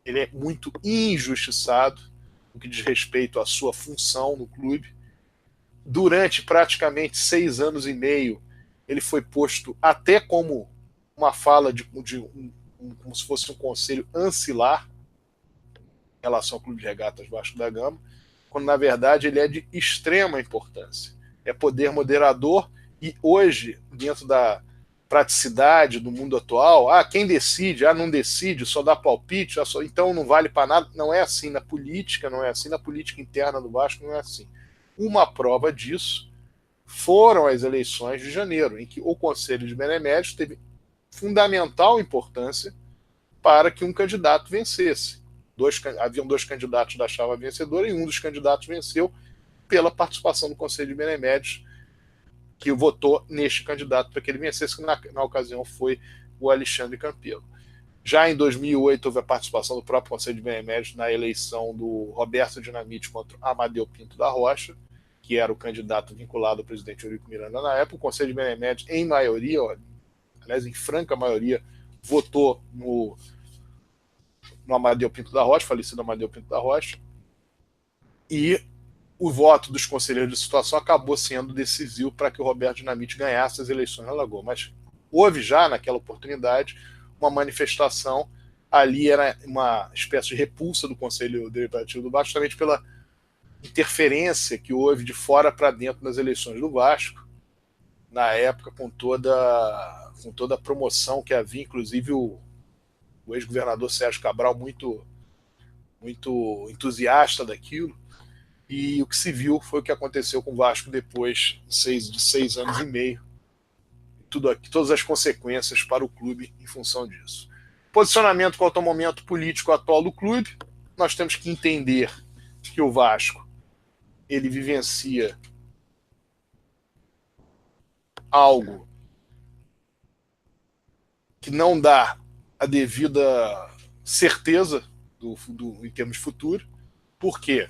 ele é muito injustiçado no que diz respeito à sua função no clube. Durante praticamente 6 anos e meio, ele foi posto até como uma fala como se fosse um conselho ancilar em relação ao Clube de Regatas Vasco da Gama, quando na verdade ele é de extrema importância. É poder moderador e hoje, dentro da praticidade do mundo atual, quem decide, não decide, só dá palpite, então não vale para nada. Não é assim na política, não é assim na política interna do Vasco, não é assim. Uma prova disso foram as eleições de janeiro, em que o Conselho de Beneméritos teve fundamental importância para que um candidato vencesse. Haviam 2 candidatos da chapa vencedora e um dos candidatos venceu pela participação do Conselho de Beneméritos, que votou neste candidato para que ele vencesse, que na ocasião foi o Alexandre Campelo. Já em 2008 houve a participação do próprio Conselho de Beneméritos na eleição do Roberto Dinamite contra Amadeu Pinto da Rocha, que era o candidato vinculado ao presidente Eurico Miranda na época. O Conselho de Beneméritos, em maioria, aliás, em franca maioria, votou no Amadeu Pinto da Rocha, falecido Amadeu Pinto da Rocha, e o voto dos conselheiros de situação acabou sendo decisivo para que o Roberto Dinamite ganhasse as eleições na Lagoa. Mas houve já, naquela oportunidade, uma manifestação, ali era uma espécie de repulsa do Conselho Deliberativo do Vasco, justamente pela interferência que houve de fora para dentro nas eleições do Vasco, na época, com toda a promoção que havia, inclusive o ex-governador Sérgio Cabral muito entusiasta daquilo, e o que se viu foi o que aconteceu com o Vasco depois de 6 anos e meio, todas as consequências para o clube em função disso. Posicionamento quanto ao momento político atual do clube, nós temos que entender que o Vasco ele vivencia algo que não dá a devida certeza em termos de futuro. Por quê?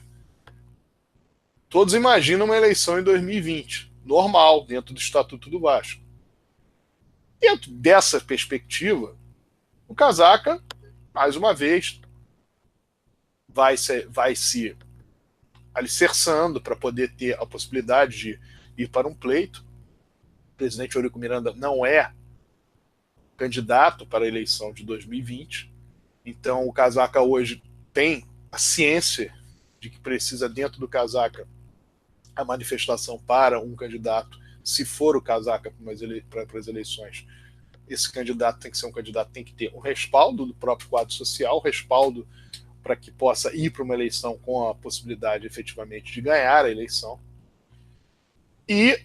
Todos imaginam uma eleição em 2020, normal, dentro do Estatuto do Vasco. Dentro dessa perspectiva, o Casaca, mais uma vez, vai se alicerçando para poder ter a possibilidade de ir para um pleito. O presidente Eurico Miranda não é candidato para a eleição de 2020, então o Casaca hoje tem a ciência de que precisa, dentro do Casaca, a manifestação para um candidato. Se for o Casaca para as eleições, esse candidato tem que ser um candidato, tem que ter um respaldo do próprio quadro social, respaldo para que possa ir para uma eleição com a possibilidade efetivamente de ganhar a eleição. E,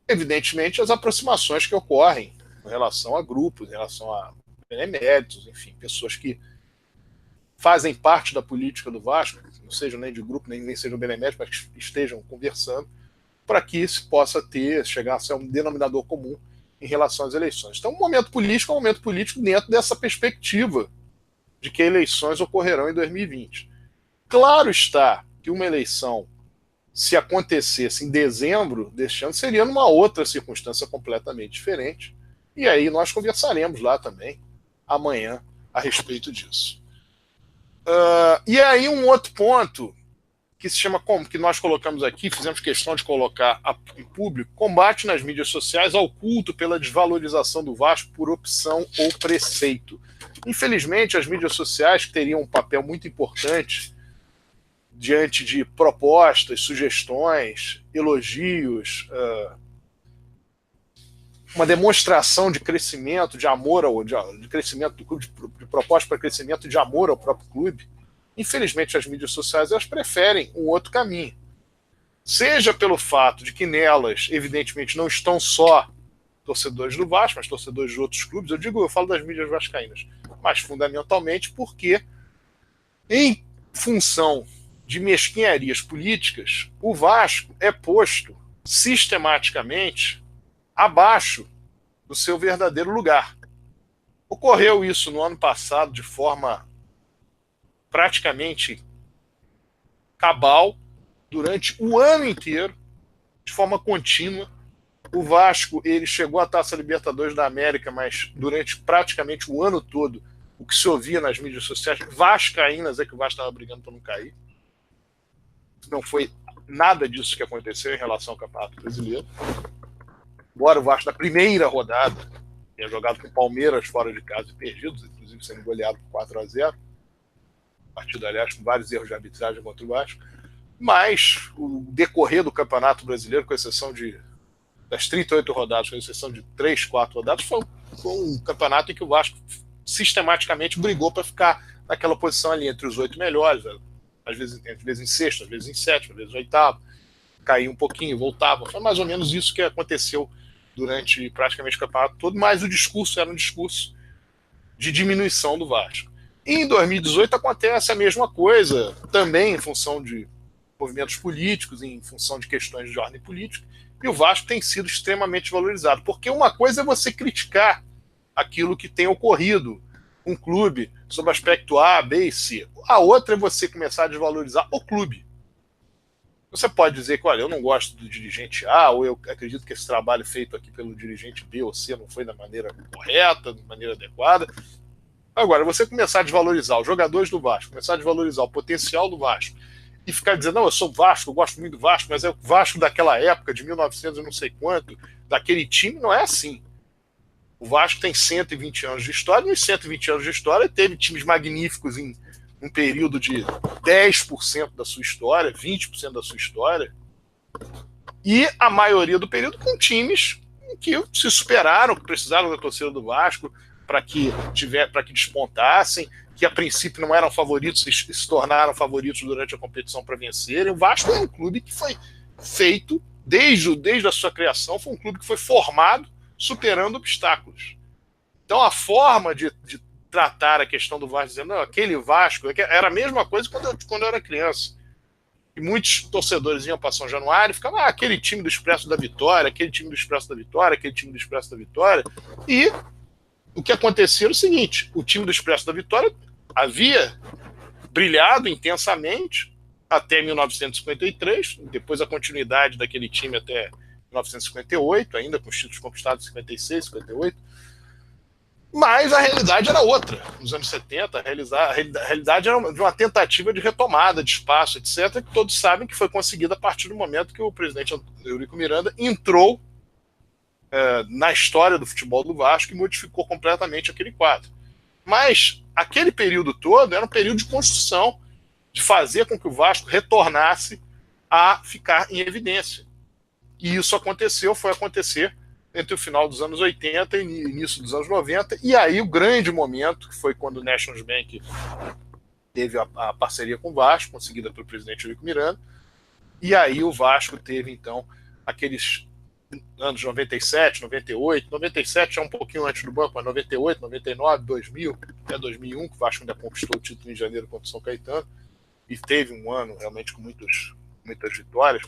evidentemente, as aproximações que ocorrem em relação a grupos, em relação a beneméritos, enfim, pessoas que fazem parte da política do Vasco, não sejam nem de grupo, nem sejam beneméritos, mas que estejam conversando, para que se possa chegar a ser um denominador comum em relação às eleições. Então, o momento político é um momento político dentro dessa perspectiva de que eleições ocorrerão em 2020. Claro está que uma eleição, se acontecesse em dezembro deste ano, seria numa outra circunstância completamente diferente. E aí nós conversaremos lá também, amanhã, a respeito disso. E aí um outro ponto que se chama, como que nós colocamos aqui, fizemos questão de colocar em público: combate nas mídias sociais ao culto pela desvalorização do Vasco por opção ou preceito. Infelizmente, as mídias sociais, que teriam um papel muito importante diante de propostas, sugestões, elogios, uma demonstração de crescimento, de amor, de crescimento do clube, de proposta para crescimento, de amor ao próprio clube. Infelizmente, as mídias sociais elas preferem um outro caminho. Seja pelo fato de que nelas, evidentemente, não estão só torcedores do Vasco, mas torcedores de outros clubes. Eu falo das mídias vascaínas, mas fundamentalmente porque, em função de mesquinharias políticas, o Vasco é posto sistematicamente abaixo do seu verdadeiro lugar. Ocorreu isso no ano passado de forma praticamente cabal, durante o ano inteiro, de forma contínua. O Vasco ele chegou à Taça Libertadores da América, mas durante praticamente o ano todo, o que se ouvia nas mídias sociais, vascaínas, é que o Vasco estava brigando para não cair. Não foi nada disso que aconteceu em relação ao Campeonato Brasileiro. Embora o Vasco, na primeira rodada, tenha jogado com o Palmeiras fora de casa e perdido, inclusive sendo goleado por 4-0, partido, aliás, com vários erros de arbitragem contra o Vasco, mas o decorrer do Campeonato Brasileiro, com exceção das 38 rodadas, com exceção de 3, 4 rodadas, foi um campeonato em que o Vasco sistematicamente brigou para ficar naquela posição ali, entre os 8 melhores, às vezes em sexto, às vezes em sétimo, às vezes em oitavo, caía um pouquinho, voltava. Foi mais ou menos isso que aconteceu durante praticamente o campeonato todo, mas o discurso era um discurso de diminuição do Vasco. E em 2018 acontece a mesma coisa, também em função de movimentos políticos, em função de questões de ordem política, e o Vasco tem sido extremamente valorizado. Porque uma coisa é você criticar aquilo que tem ocorrido com o clube, sob aspecto A, B e C. A outra é você começar a desvalorizar o clube. Você pode dizer que, olha, eu não gosto do dirigente A, ou eu acredito que esse trabalho feito aqui pelo dirigente B ou C não foi da maneira correta, da maneira adequada. Agora, você começar a desvalorizar os jogadores do Vasco, começar a desvalorizar o potencial do Vasco, e ficar dizendo, não, eu sou Vasco, eu gosto muito do Vasco, mas é o Vasco daquela época, de 1900 e não sei quanto, daquele time, não é assim. O Vasco tem 120 anos de história, e nos 120 anos de história teve times magníficos em um período de 10% da sua história, 20% da sua história, e a maioria do período com times que se superaram, que precisaram da torcida do Vasco para que despontassem, que a princípio não eram favoritos e se tornaram favoritos durante a competição para vencerem. O Vasco é um clube que foi feito, desde a sua criação, foi um clube que foi formado superando obstáculos. Então a forma de tratar a questão do Vasco, dizendo, não, aquele Vasco, era a mesma coisa quando eu era criança. E muitos torcedores iam para São Januário e ficavam, aquele time do Expresso da Vitória, aquele time do Expresso da Vitória, aquele time do Expresso da Vitória. E o que acontecia era o seguinte, o time do Expresso da Vitória havia brilhado intensamente até 1953, depois a continuidade daquele time até 1958, ainda com os títulos conquistados em 56, 58, mas a realidade era outra. Nos anos 70, a realidade era de uma tentativa de retomada de espaço, etc., que todos sabem que foi conseguida a partir do momento que o presidente Eurico Miranda entrou na história do futebol do Vasco e modificou completamente aquele quadro. Mas aquele período todo era um período de construção, de fazer com que o Vasco retornasse a ficar em evidência. E isso foi acontecer entre o final dos anos 80 e início dos anos 90, e aí o grande momento, que foi quando o National Bank teve a parceria com o Vasco, conseguida pelo presidente Eurico Miranda, e aí o Vasco teve, então, aqueles anos 97, 98, 97 já um pouquinho antes do banco, mas 98, 99, 2000, até 2001, que o Vasco ainda conquistou o título em janeiro contra o São Caetano, e teve um ano realmente com muitas vitórias,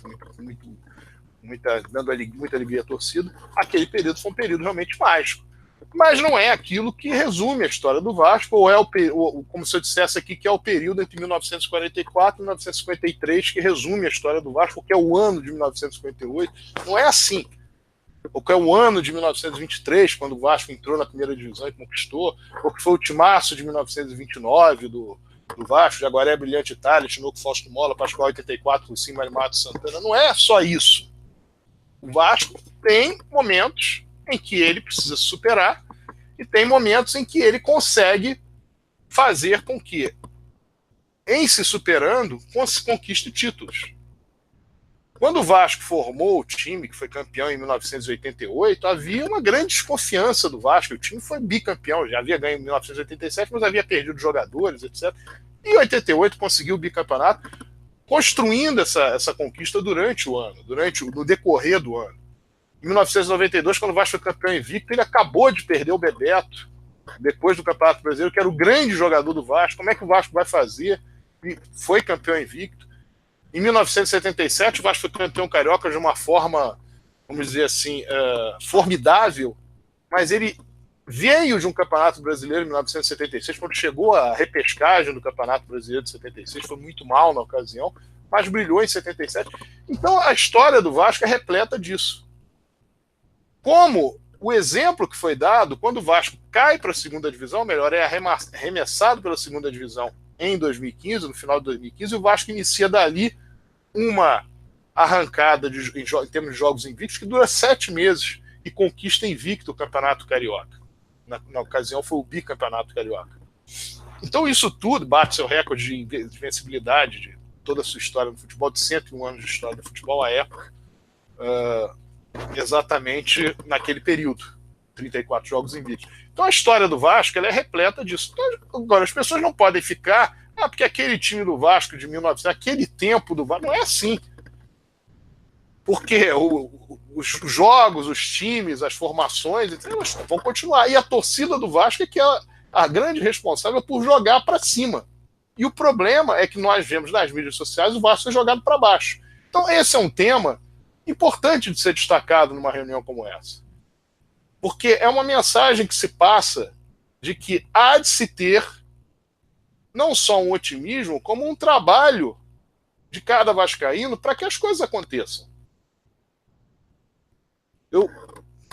dando muita alegria à torcida. Aquele período foi um período realmente mágico. Mas não é aquilo que resume a história do Vasco, ou como se eu dissesse aqui, que é o período entre 1944 e 1953 que resume a história do Vasco, que é o ano de 1958. Não é assim. Ou que é o ano de 1923, quando o Vasco entrou na primeira divisão e conquistou, ou que foi o timaço de 1929 do Vasco, Jaguaré, Brilhante Itália, Tinoco, Fausto Mola, Pascoal 84, Lucim, Marimato, Santana. Não é só isso. O Vasco tem momentos em que ele precisa superar e tem momentos em que ele consegue fazer com que, em se superando, conquiste títulos. Quando o Vasco formou o time, que foi campeão em 1988, havia uma grande desconfiança do Vasco. O time foi bicampeão, já havia ganho em 1987, mas havia perdido jogadores, etc. E em 88 conseguiu o bicampeonato, construindo essa conquista durante o ano, no decorrer do ano. Em 1992, quando o Vasco foi campeão invicto, ele acabou de perder o Bebeto, depois do Campeonato Brasileiro, que era o grande jogador do Vasco. Como é que o Vasco vai fazer? E foi campeão invicto. Em 1977, o Vasco foi campeão carioca de uma forma, vamos dizer assim, formidável, mas ele veio de um Campeonato Brasileiro em 1976, quando chegou a repescagem do Campeonato Brasileiro de 76, foi muito mal na ocasião, mas brilhou em 77. Então a história do Vasco é repleta disso. Como o exemplo que foi dado, quando o Vasco cai para a segunda divisão, melhor, é arremessado pela segunda divisão em 2015, no final de 2015, o Vasco inicia dali uma arrancada em termos de jogos invictos que dura 7 meses e conquista invicto o Campeonato Carioca. Na ocasião foi o bicampeonato carioca. Então isso tudo bate seu recorde de vencibilidade de toda a sua história no futebol, de 101 anos de história do futebol à época, exatamente naquele período, 34 jogos invictos. Então a história do Vasco ela é repleta disso. Então, agora as pessoas não podem ficar, porque aquele time do Vasco de 1900, aquele tempo do Vasco, não é assim. Porque os jogos, os times, as formações, elas vão continuar. E a torcida do Vasco é que é a grande responsável por jogar para cima. E o problema é que nós vemos nas mídias sociais o Vasco ser jogado para baixo. Então esse é um tema importante de ser destacado numa reunião como essa. Porque é uma mensagem que se passa de que há de se ter não só um otimismo, como um trabalho de cada vascaíno para que as coisas aconteçam. Eu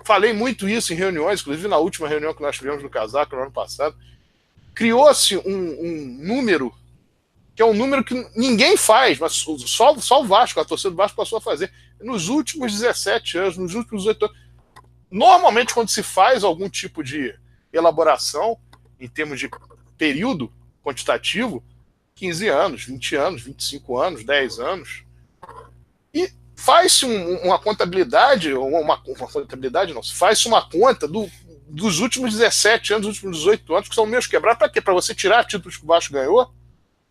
falei muito isso em reuniões, inclusive na última reunião que nós tivemos no Casaca no ano passado. Criou-se um número, que é um número que ninguém faz, mas só o Vasco, a torcida do Vasco passou a fazer. Nos últimos 17 anos, nos últimos 8 anos. Normalmente, quando se faz algum tipo de elaboração, em termos de período quantitativo, 15 anos, 20 anos, 25 anos, 10 anos. E faz-se uma contabilidade, uma contabilidade não, faz-se uma conta dos últimos 17 anos, dos últimos 18 anos, que são menos quebrados. Para quê? Para você tirar títulos que o Vasco ganhou.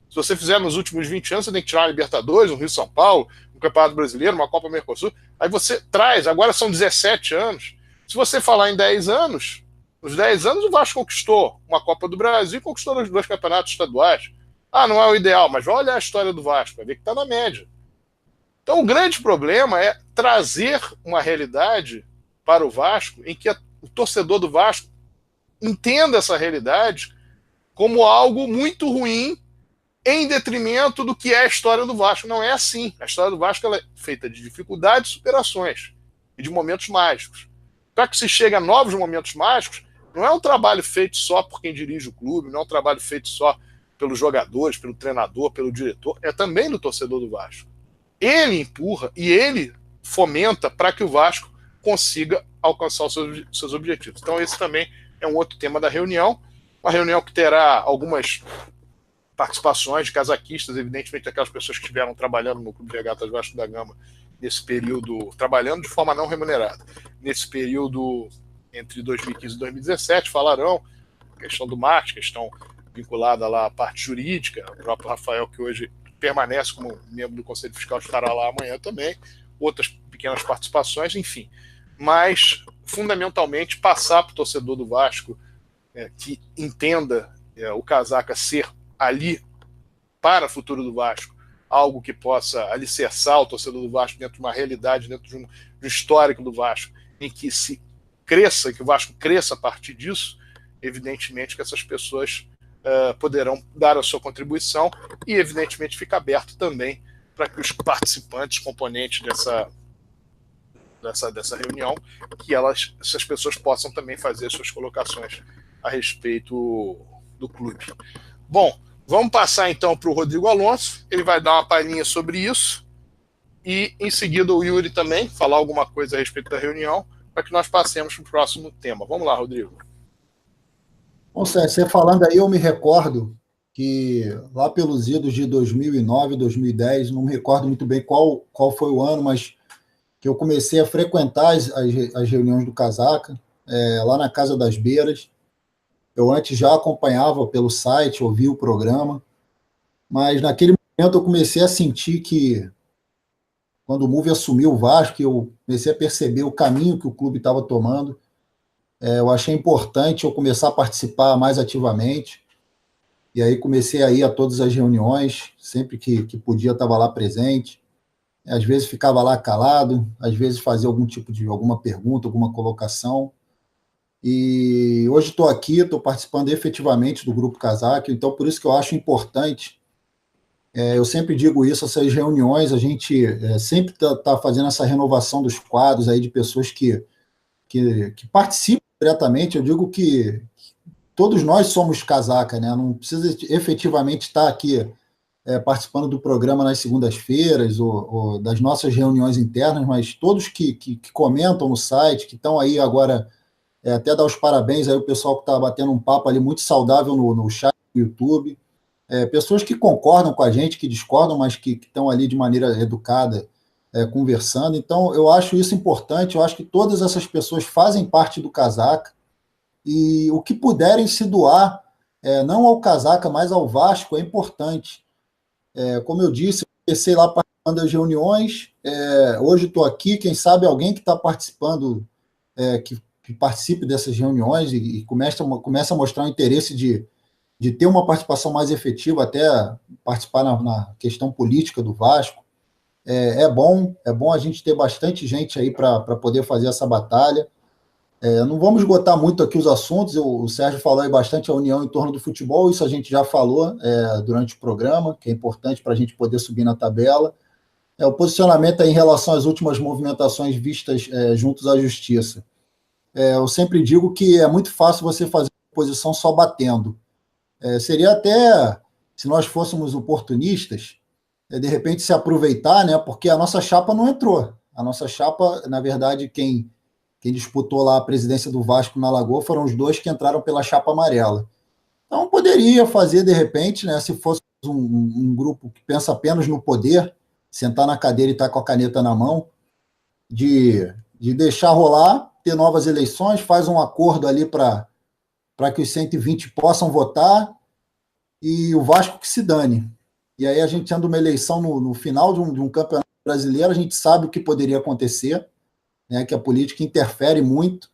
Se você fizer nos últimos 20 anos, você tem que tirar a Libertadores, um Rio-São Paulo, um Campeonato Brasileiro, uma Copa Mercosul. Aí você traz, agora são 17 anos. Se você falar em 10 anos, nos 10 anos o Vasco conquistou uma Copa do Brasil e conquistou os 2 campeonatos estaduais. Ah, não é o ideal, mas vai olhar a história do Vasco, vai ver que está na média. Então o grande problema é trazer uma realidade para o Vasco em que o torcedor do Vasco entenda essa realidade como algo muito ruim em detrimento do que é a história do Vasco. Não é assim. A história do Vasco ela é feita de dificuldades e superações e de momentos mágicos. Para que se chegue a novos momentos mágicos, não é um trabalho feito só por quem dirige o clube, não é um trabalho feito só pelos jogadores, pelo treinador, pelo diretor, é também do torcedor do Vasco. Ele empurra e ele fomenta para que o Vasco consiga alcançar os seus objetivos. Então esse também é um outro tema da reunião, uma reunião que terá algumas participações de casaquistas, evidentemente aquelas pessoas que estiveram trabalhando no Clube de Regatas Vasco da Gama nesse período, trabalhando de forma não remunerada, nesse período entre 2015 e 2017, falarão questão do marketing, questão vinculada lá à parte jurídica, o próprio Rafael, que hoje permanece como membro do Conselho Fiscal, estará lá amanhã também, outras pequenas participações, enfim. Mas, fundamentalmente, passar para o torcedor do Vasco que entenda o Casaca ser ali para o futuro do Vasco, algo que possa alicerçar o torcedor do Vasco dentro de uma realidade, dentro de um histórico do Vasco, em que se cresça, que o Vasco cresça a partir disso, evidentemente que essas pessoas poderão dar a sua contribuição e, evidentemente, fica aberto também para que os participantes, componentes dessa reunião, que essas pessoas possam também fazer suas colocações a respeito do clube. Bom, vamos passar então para o Rodrigo Alonso, ele vai dar uma palhinha sobre isso e em seguida o Yuri também falar alguma coisa a respeito da reunião para que nós passemos para o próximo tema. Vamos lá, Rodrigo. Bom, Sérgio, você falando aí, eu me recordo que lá pelos idos de 2009, 2010, não me recordo muito bem qual foi o ano, mas que eu comecei a frequentar as reuniões do Casaca, lá na Casa das Beiras. Eu antes já acompanhava pelo site, ouvia o programa, mas naquele momento eu comecei a sentir que, quando o Move assumiu o Vasco, eu comecei a perceber o caminho que o clube estava tomando. Eu achei importante eu começar a participar mais ativamente, e aí comecei a ir a todas as reuniões, sempre que podia estava lá presente, às vezes ficava lá calado, às vezes fazia alguma pergunta, alguma colocação, e hoje estou aqui, estou participando efetivamente do Grupo Casaca, então por isso que eu acho importante, eu sempre digo isso, essas reuniões, a gente sempre está fazendo essa renovação dos quadros aí de pessoas que participam diretamente. Eu digo que todos nós somos Casaca, né? Não precisa efetivamente estar aqui participando do programa nas segundas-feiras ou das nossas reuniões internas, mas todos que comentam no site, que estão aí agora, até dar os parabéns aí o pessoal que está batendo um papo ali muito saudável no chat do YouTube, pessoas que concordam com a gente, que discordam, mas que estão ali de maneira educada, conversando. Então, eu acho isso importante, eu acho que todas essas pessoas fazem parte do Casaca, e o que puderem se doar, não ao Casaca, mas ao Vasco, é importante. Como eu disse, eu comecei lá participando das reuniões, hoje estou aqui, quem sabe alguém que está participando, que participe dessas reuniões e começa a mostrar o interesse de ter uma participação mais efetiva, até participar na questão política do Vasco. É bom a gente ter bastante gente aí para poder fazer essa batalha. Não vamos esgotar muito aqui os assuntos, o Sérgio falou aí bastante a união em torno do futebol, isso a gente já falou durante o programa, que é importante para a gente poder subir na tabela. O posicionamento aí em relação às últimas movimentações vistas juntos à justiça. Eu sempre digo que é muito fácil você fazer oposição só batendo. Seria até, se nós fôssemos oportunistas, de repente se aproveitar, né, porque a nossa chapa não entrou. A nossa chapa, na verdade, quem disputou lá a presidência do Vasco na Lagoa foram os dois que entraram pela chapa amarela. Então, poderia fazer, de repente, né, se fosse um grupo que pensa apenas no poder, sentar na cadeira e estar com a caneta na mão, de deixar rolar, ter novas eleições, faz um acordo ali para que os 120 possam votar e o Vasco que se dane. E aí a gente tendo uma eleição no final de um campeonato brasileiro, a gente sabe o que poderia acontecer, né, que a política interfere muito.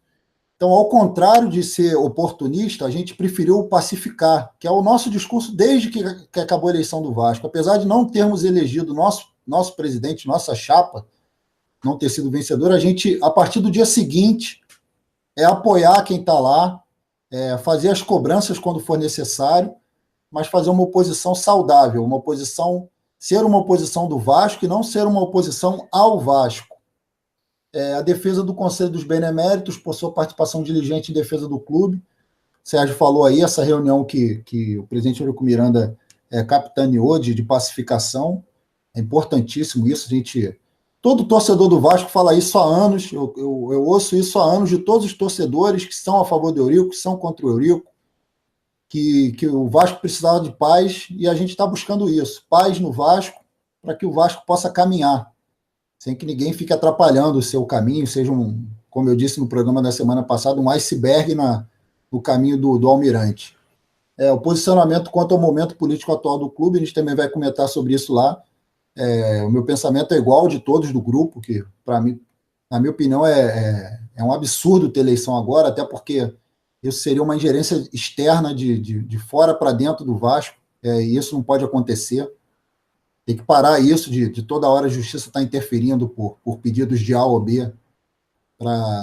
Então, ao contrário de ser oportunista, a gente preferiu pacificar, que é o nosso discurso desde que acabou a eleição do Vasco. Apesar de não termos elegido nosso presidente, nossa chapa, não ter sido vencedor, a gente, a partir do dia seguinte, apoiar quem está lá, fazer as cobranças quando for necessário, mas fazer uma oposição saudável, ser uma oposição do Vasco e não ser uma oposição ao Vasco. A defesa do Conselho dos Beneméritos, por sua participação diligente em defesa do clube. O Sérgio falou aí, essa reunião que o presidente Eurico Miranda capitaneou de pacificação. É importantíssimo isso. Todo torcedor do Vasco fala isso há anos, eu ouço isso há anos de todos os torcedores que são a favor do Eurico, que são contra o Eurico, que o Vasco precisava de paz, e a gente está buscando isso, paz no Vasco, para que o Vasco possa caminhar, sem que ninguém fique atrapalhando o seu caminho, seja como eu disse no programa da semana passada, um iceberg no caminho do Almirante. O posicionamento quanto ao momento político atual do clube, a gente também vai comentar sobre isso lá. O meu pensamento é igual de todos do grupo, que, para mim, na minha opinião, é um absurdo ter eleição agora, até porque isso seria uma ingerência externa de fora para dentro do Vasco, e isso não pode acontecer. Tem que parar isso de toda hora a justiça estar interferindo por pedidos de A ou B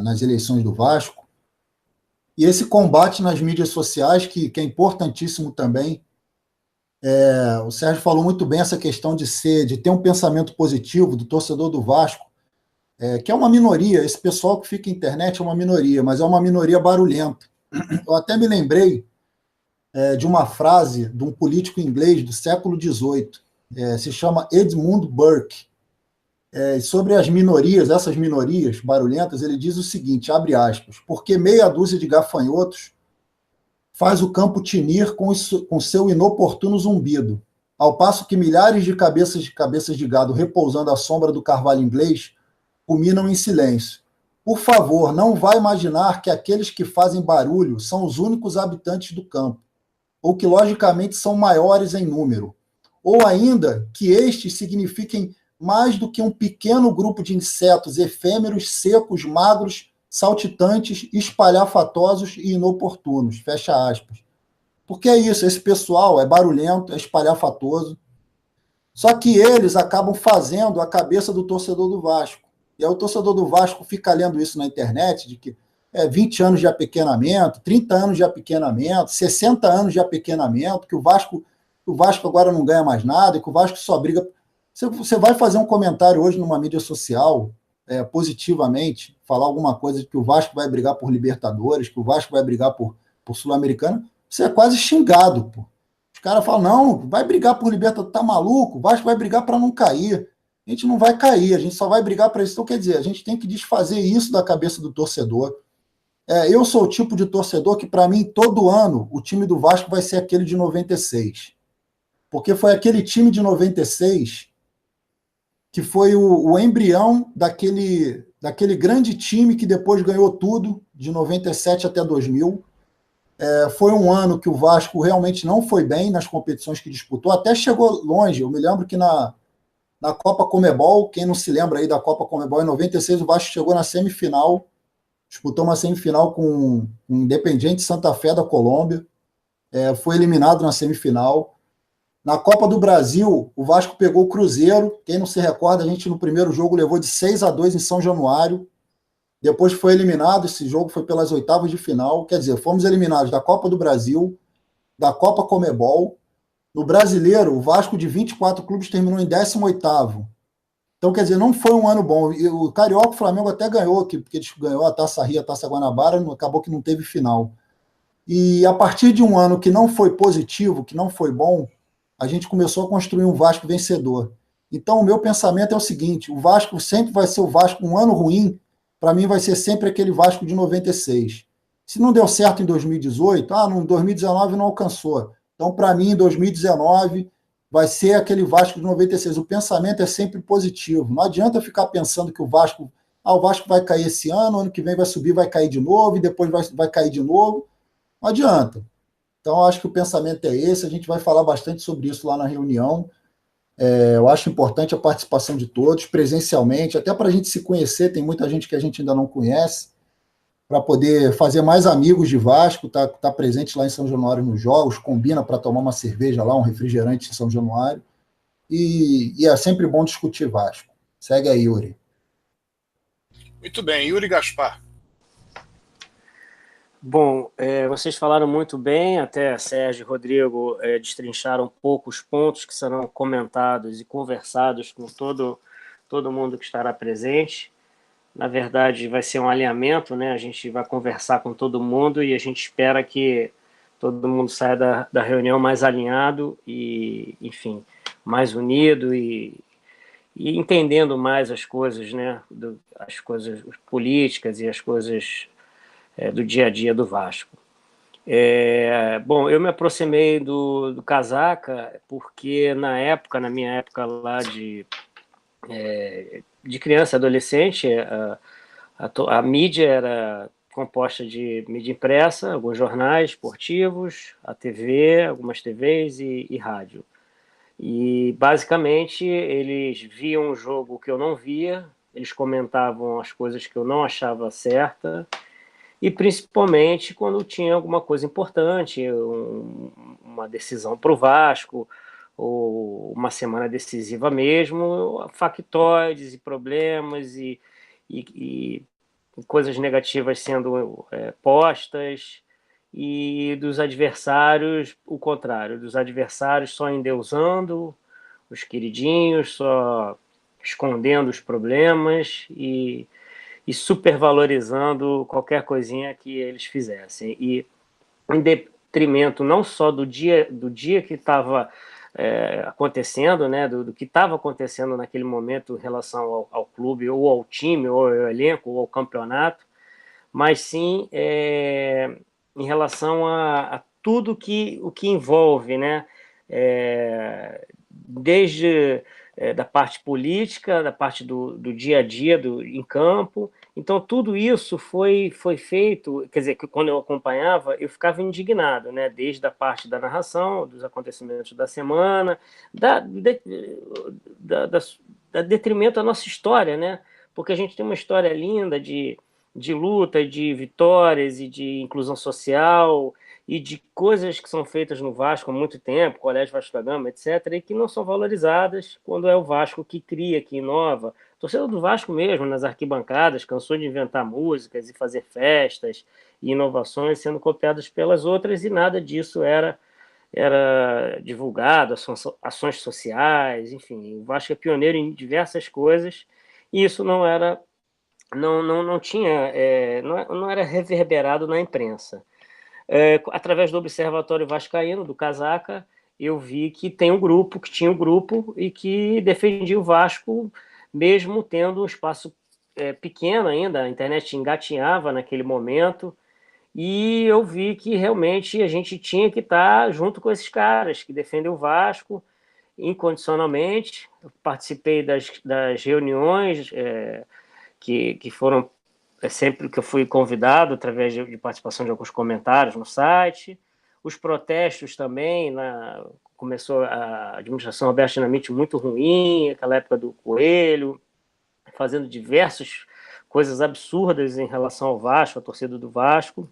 nas eleições do Vasco. E esse combate nas mídias sociais, que é importantíssimo também. O Sérgio falou muito bem essa questão de ter um pensamento positivo do torcedor do Vasco, que é uma minoria. Esse pessoal que fica na internet é uma minoria, mas é uma minoria barulhenta. Eu até me lembrei de uma frase de um político inglês do século XVIII, se chama Edmund Burke, sobre as minorias, essas minorias barulhentas. Ele diz o seguinte, abre aspas, porque meia dúzia de gafanhotos faz o campo tinir com seu inoportuno zumbido, ao passo que milhares de cabeças de gado repousando à sombra do carvalho inglês ruminam em silêncio. Por favor, não vá imaginar que aqueles que fazem barulho são os únicos habitantes do campo, ou que logicamente são maiores em número, ou ainda que estes signifiquem mais do que um pequeno grupo de insetos efêmeros, secos, magros, saltitantes, espalhafatosos e inoportunos, fecha aspas. Porque é isso, esse pessoal é barulhento, é espalhafatoso, só que eles acabam fazendo a cabeça do torcedor do Vasco. E aí o torcedor do Vasco fica lendo isso na internet, de que 20 anos de apequenamento, 30 anos de apequenamento, 60 anos de apequenamento, que o Vasco agora não ganha mais nada, que o Vasco só briga... Você vai fazer um comentário hoje numa mídia social, positivamente, falar alguma coisa de que o Vasco vai brigar por Libertadores, que o Vasco vai brigar por Sul-Americana, você é quase xingado, pô. Os caras falam, não, vai brigar por Libertadores, tá maluco? O Vasco vai brigar para não cair. A gente não vai cair, a gente só vai brigar para isso. Então, quer dizer, a gente tem que desfazer isso da cabeça do torcedor. Eu sou o tipo de torcedor que, para mim, todo ano, o time do Vasco vai ser aquele de 96. Porque foi aquele time de 96 que foi o embrião daquele grande time que depois ganhou tudo, de 97 até 2000. Foi um ano que o Vasco realmente não foi bem nas competições que disputou, até chegou longe. Eu me lembro que na Copa Conmebol, quem não se lembra aí da Copa Conmebol, em 96 o Vasco chegou na semifinal, disputou uma semifinal com o Independiente Santa Fé da Colômbia, foi eliminado na semifinal. Na Copa do Brasil, o Vasco pegou o Cruzeiro, quem não se recorda, a gente no primeiro jogo levou de 6-2 em São Januário, depois foi eliminado, esse jogo foi pelas oitavas de final, quer dizer, fomos eliminados da Copa do Brasil, da Copa Comebol. No Brasileiro, o Vasco de 24 clubes terminou em 18º. Então, quer dizer, não foi um ano bom. E o Carioca, o Flamengo até ganhou, porque eles ganhou a Taça Rio, a Taça Guanabara, acabou que não teve final. E a partir de um ano que não foi positivo, que não foi bom, a gente começou a construir um Vasco vencedor. Então, o meu pensamento é o seguinte, o Vasco sempre vai ser o Vasco, um ano ruim, para mim vai ser sempre aquele Vasco de 96. Se não deu certo em 2018, no 2019 não alcançou. Então, para mim, em 2019, vai ser aquele Vasco de 96. O pensamento é sempre positivo. Não adianta ficar pensando que o Vasco vai cair esse ano que vem vai subir, vai cair de novo, e depois vai cair de novo. Não adianta. Então, eu acho que o pensamento é esse. A gente vai falar bastante sobre isso lá na reunião. Eu acho importante a participação de todos, presencialmente, até para a gente se conhecer. Tem muita gente que a gente ainda não conhece, para poder fazer mais amigos de Vasco, tá presente lá em São Januário nos jogos, combina para tomar uma cerveja lá, um refrigerante em São Januário, e é sempre bom discutir Vasco. Segue aí, Yuri. Muito bem, Yuri Gaspar. Bom, vocês falaram muito bem, até Sérgio e Rodrigo destrincharam um pouco os pontos que serão comentados e conversados com todo mundo que estará presente. Na verdade, vai ser um alinhamento, né? A gente vai conversar com todo mundo e a gente espera que todo mundo saia da reunião mais alinhado e, enfim, mais unido e entendendo mais as coisas, né? As coisas políticas e as coisas do dia a dia do Vasco. Bom, eu me aproximei do Casaca porque na minha época lá de criança e adolescente, a mídia era composta de mídia impressa, alguns jornais esportivos, a TV, algumas TVs e rádio. E, basicamente, eles viam um jogo que eu não via, eles comentavam as coisas que eu não achava certa, e, principalmente, quando tinha alguma coisa importante, uma decisão para o Vasco, ou uma semana decisiva mesmo, factoides e problemas e coisas negativas sendo postas, e dos adversários, o contrário, dos adversários só endeusando os queridinhos, só escondendo os problemas e supervalorizando qualquer coisinha que eles fizessem. E em detrimento não só do dia que estava acontecendo, né, do que estava acontecendo naquele momento em relação ao clube, ou ao time, ou ao elenco, ou ao campeonato, mas sim em relação a tudo o que envolve, né, desde da parte política, da parte do dia a dia em campo. Então, tudo isso foi feito, quer dizer, que quando eu acompanhava, eu ficava indignado, né? Desde a parte da narração, dos acontecimentos da semana, da detrimento da nossa história, né? Porque a gente tem uma história linda de luta, de vitórias e de inclusão social e de coisas que são feitas no Vasco há muito tempo, Colégio Vasco da Gama, etc., e que não são valorizadas quando é o Vasco que cria, que inova. A torcida do Vasco mesmo, nas arquibancadas, cansou de inventar músicas e fazer festas e inovações sendo copiadas pelas outras, e nada disso era divulgado, ações sociais, enfim. O Vasco é pioneiro em diversas coisas, e isso não era reverberado na imprensa. Através do Observatório Vascaíno, do Casaca, eu vi que tinha um grupo e que defendia o Vasco, mesmo tendo um espaço pequeno ainda, a internet engatinhava naquele momento, e eu vi que realmente a gente tinha que estar junto com esses caras que defendem o Vasco incondicionalmente. Eu participei das reuniões que foram sempre que eu fui convidado, através de participação de alguns comentários no site. Os protestos também, começou a administração Roberto Dinamite muito ruim, aquela época do Coelho, fazendo diversas coisas absurdas em relação ao Vasco, à torcida do Vasco.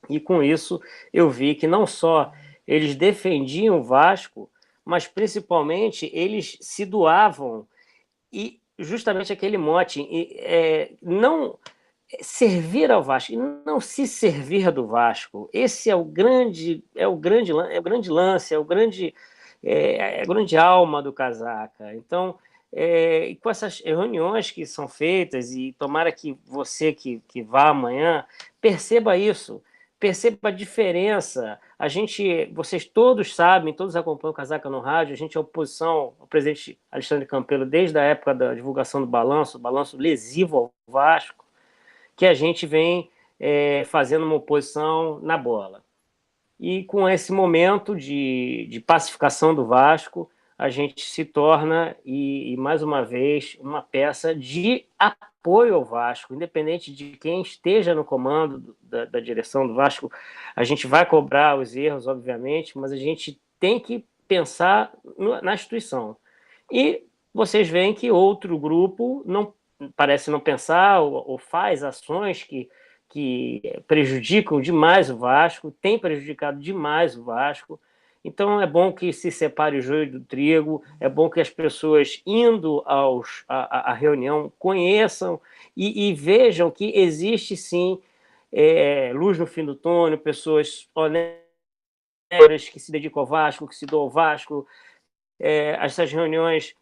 E com isso eu vi que não só eles defendiam o Vasco, mas principalmente eles se doavam, e justamente aquele mote, não servir ao Vasco e não se servir do Vasco. Esse é o grande lance, é a grande alma do Casaca. Então, e com essas reuniões que são feitas, e tomara que você que vá amanhã perceba isso, perceba a diferença. Vocês todos sabem, todos acompanham o Casaca no rádio, a gente é oposição ao presidente Alexandre Campelo desde a época da divulgação do balanço lesivo ao Vasco, que a gente vem fazendo uma oposição na bola. E com esse momento de pacificação do Vasco, a gente se torna, e mais uma vez, uma peça de apoio ao Vasco, independente de quem esteja no comando da direção do Vasco. A gente vai cobrar os erros, obviamente, mas a gente tem que pensar na instituição. E vocês veem que outro grupo parece não pensar ou faz ações que prejudicam demais o Vasco, tem prejudicado demais o Vasco. Então é bom que se separe o joio do trigo, é bom que as pessoas indo à reunião conheçam e vejam que existe sim luz no fim do túnel, pessoas honestas que se dedicam ao Vasco, que se doam ao Vasco. Essas reuniões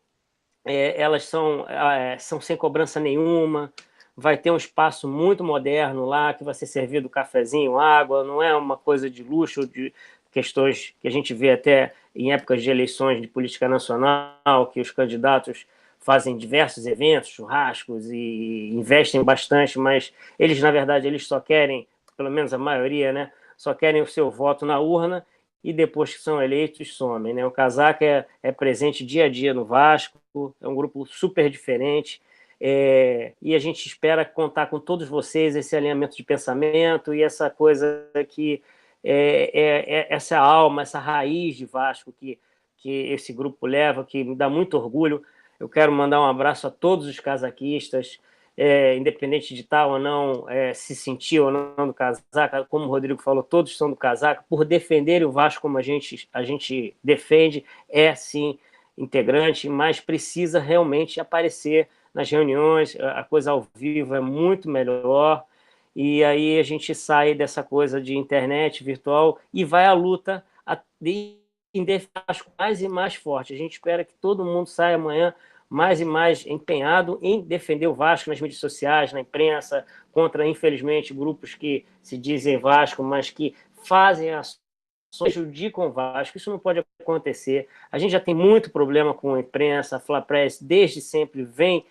elas são sem cobrança nenhuma. Vai ter um espaço muito moderno lá, que vai ser servido cafezinho, água, não é uma coisa de luxo, de questões que a gente vê até em épocas de eleições de política nacional, que os candidatos fazem diversos eventos, churrascos, e investem bastante, mas eles, na verdade, eles só querem, pelo menos a maioria, né, só querem o seu voto na urna, e depois que são eleitos, somem, né? O Casaca é presente dia a dia no Vasco, é um grupo super diferente, e a gente espera contar com todos vocês, esse alinhamento de pensamento e essa coisa que essa alma, essa raiz de Vasco que esse grupo leva, que me dá muito orgulho. Eu quero mandar um abraço a todos os casaquistas, independente de tal ou não, se sentir ou não do Casaca, como o Rodrigo falou, todos são do Casaca, por defenderem o Vasco como a gente defende, sim integrante, mas precisa realmente aparecer nas reuniões, a coisa ao vivo é muito melhor, e aí a gente sai dessa coisa de internet virtual e vai à luta em defesa mais e mais forte. A gente espera que todo mundo saia amanhã mais e mais empenhado em defender o Vasco nas mídias sociais, na imprensa, contra, infelizmente, grupos que se dizem Vasco, mas que fazem ações que prejudicam o Vasco. Isso não pode acontecer. A gente já tem muito problema com a imprensa, a Flapress desde sempre vem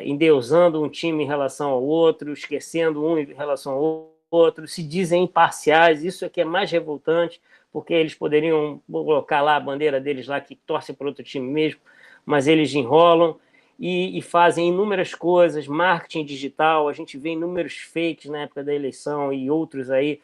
endeusando um time em relação ao outro, esquecendo um em relação ao outro, se dizem imparciais, isso é que é mais revoltante, porque eles poderiam colocar lá a bandeira deles lá que torce para outro time mesmo, mas eles enrolam e fazem inúmeras coisas, marketing digital, a gente vê inúmeros fakes na época da eleição e outros aí,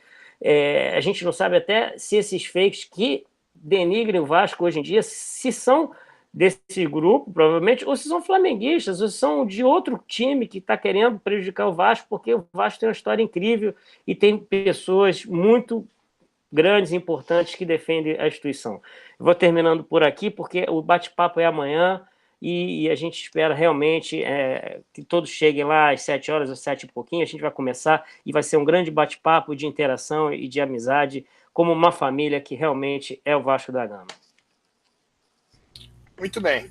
a gente não sabe até se esses fakes que denigrem o Vasco hoje em dia, se são desse grupo, provavelmente, ou se são flamenguistas, ou se são de outro time que está querendo prejudicar o Vasco, porque o Vasco tem uma história incrível e tem pessoas muito grandes e importantes que defendem a instituição. Eu vou terminando por aqui, porque o bate-papo é amanhã e a gente espera realmente que todos cheguem lá às 7 horas ou 7 e pouquinho, a gente vai começar e vai ser um grande bate-papo de interação e de amizade, como uma família que realmente é o Vasco da Gama. Muito bem.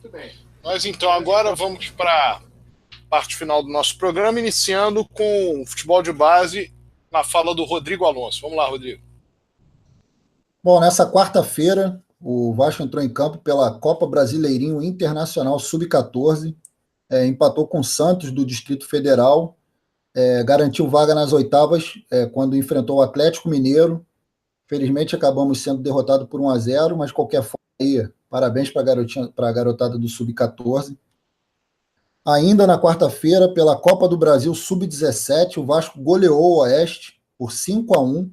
Nós, então, agora vamos para a parte final do nosso programa, iniciando com o futebol de base, na fala do Rodrigo Alonso. Vamos lá, Rodrigo. Bom, nessa quarta-feira, o Vasco entrou em campo pela Copa Brasileirinho Internacional Sub-14, empatou com o Santos, do Distrito Federal, garantiu vaga nas oitavas quando enfrentou o Atlético Mineiro. Felizmente, acabamos sendo derrotados por 1-0, mas de qualquer forma, aí, parabéns para a garotada do Sub-14. Ainda na quarta-feira, pela Copa do Brasil Sub-17, o Vasco goleou o Oeste por 5-1.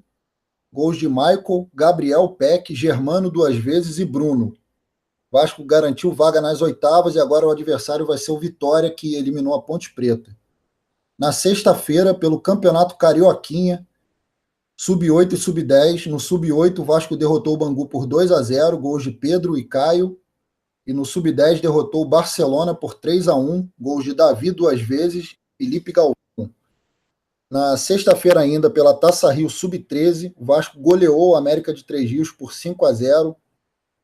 Gols de Michael, Gabriel Peck, Germano 2 vezes e Bruno. O Vasco garantiu vaga nas oitavas e agora o adversário vai ser o Vitória, que eliminou a Ponte Preta. Na sexta-feira, pelo Campeonato Carioquinha, Sub-8 e Sub-10. No Sub-8, o Vasco derrotou o Bangu por 2-0, gols de Pedro e Caio. E no Sub-10, derrotou o Barcelona por 3-1, gols de Davi 2 vezes e Felipe Galvão. Na sexta-feira ainda, pela Taça Rio Sub-13, o Vasco goleou o América de Três Rios por 5-0.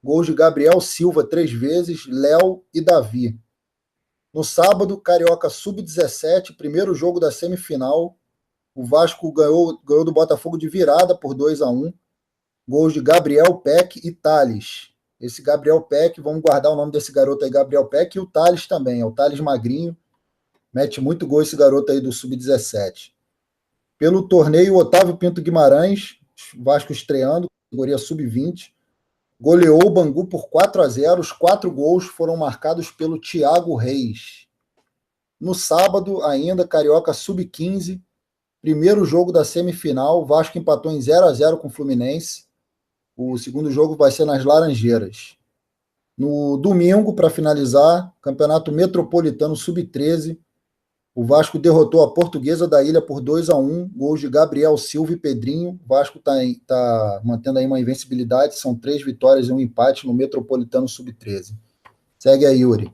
Gols de Gabriel Silva 3 vezes, Léo e Davi. No sábado, Carioca Sub-17, primeiro jogo da semifinal. O Vasco ganhou do Botafogo de virada por 2-1. Gols de Gabriel Peck e Thales. Esse Gabriel Peck, vamos guardar o nome desse garoto aí, Gabriel Peck, e o Thales também, é o Thales Magrinho. Mete muito gol esse garoto aí do Sub-17. Pelo torneio, Otávio Pinto Guimarães, Vasco estreando, categoria Sub-20, goleou o Bangu por 4-0. Os 4 gols foram marcados pelo Thiago Reis. No sábado, ainda, Carioca Sub-15, primeiro jogo da semifinal, o Vasco empatou em 0-0 com o Fluminense. O segundo jogo vai ser nas Laranjeiras. No domingo, para finalizar, Campeonato Metropolitano Sub-13, o Vasco derrotou a Portuguesa da Ilha por 2-1, gols de Gabriel Silva e Pedrinho. O Vasco tá mantendo aí uma invencibilidade, são 3 vitórias e um empate no Metropolitano Sub-13. Segue aí, Yuri.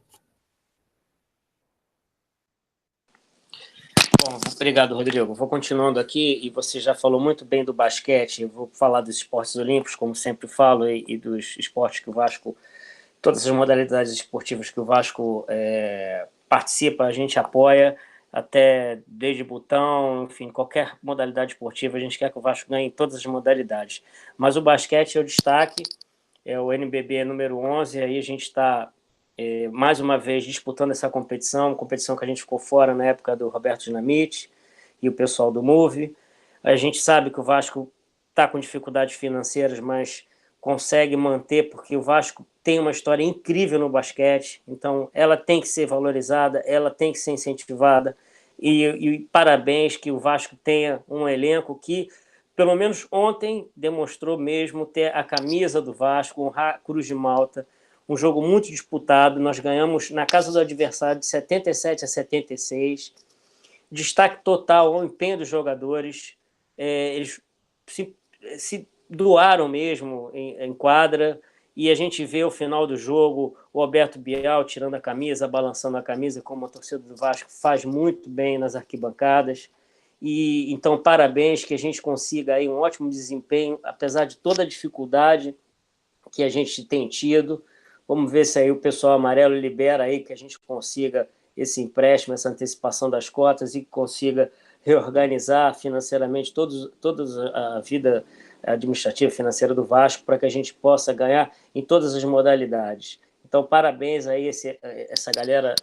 Bom, obrigado, Rodrigo. Vou continuando aqui, e você já falou muito bem do basquete. Eu vou falar dos esportes olímpicos, como sempre falo, e dos esportes que o Vasco, todas as modalidades esportivas que o Vasco participa, a gente apoia, até desde botão, enfim, qualquer modalidade esportiva, a gente quer que o Vasco ganhe em todas as modalidades. Mas o basquete é o destaque, é o NBB número 11, aí a gente está mais uma vez disputando essa competição que a gente ficou fora na época do Roberto Dinamite e o pessoal do Move. A gente sabe que o Vasco está com dificuldades financeiras, mas consegue manter, porque o Vasco tem uma história incrível no basquete, então ela tem que ser valorizada, ela tem que ser incentivada, e parabéns que o Vasco tenha um elenco que, pelo menos ontem, demonstrou mesmo ter a camisa do Vasco, honrar a Cruz de Malta, um jogo muito disputado, nós ganhamos na casa do adversário de 77-76, destaque total ao empenho dos jogadores, eles se doaram mesmo em quadra, e a gente vê o final do jogo, o Alberto Bial tirando a camisa, balançando a camisa, como a torcida do Vasco faz muito bem nas arquibancadas. E então, parabéns, que a gente consiga aí um ótimo desempenho, apesar de toda a dificuldade que a gente tem tido. Vamos ver se aí o pessoal amarelo libera aí, que a gente consiga esse empréstimo, essa antecipação das cotas, e consiga reorganizar financeiramente toda a vida administrativa financeira do Vasco, para que a gente possa ganhar em todas as modalidades. Então, parabéns aí essa galera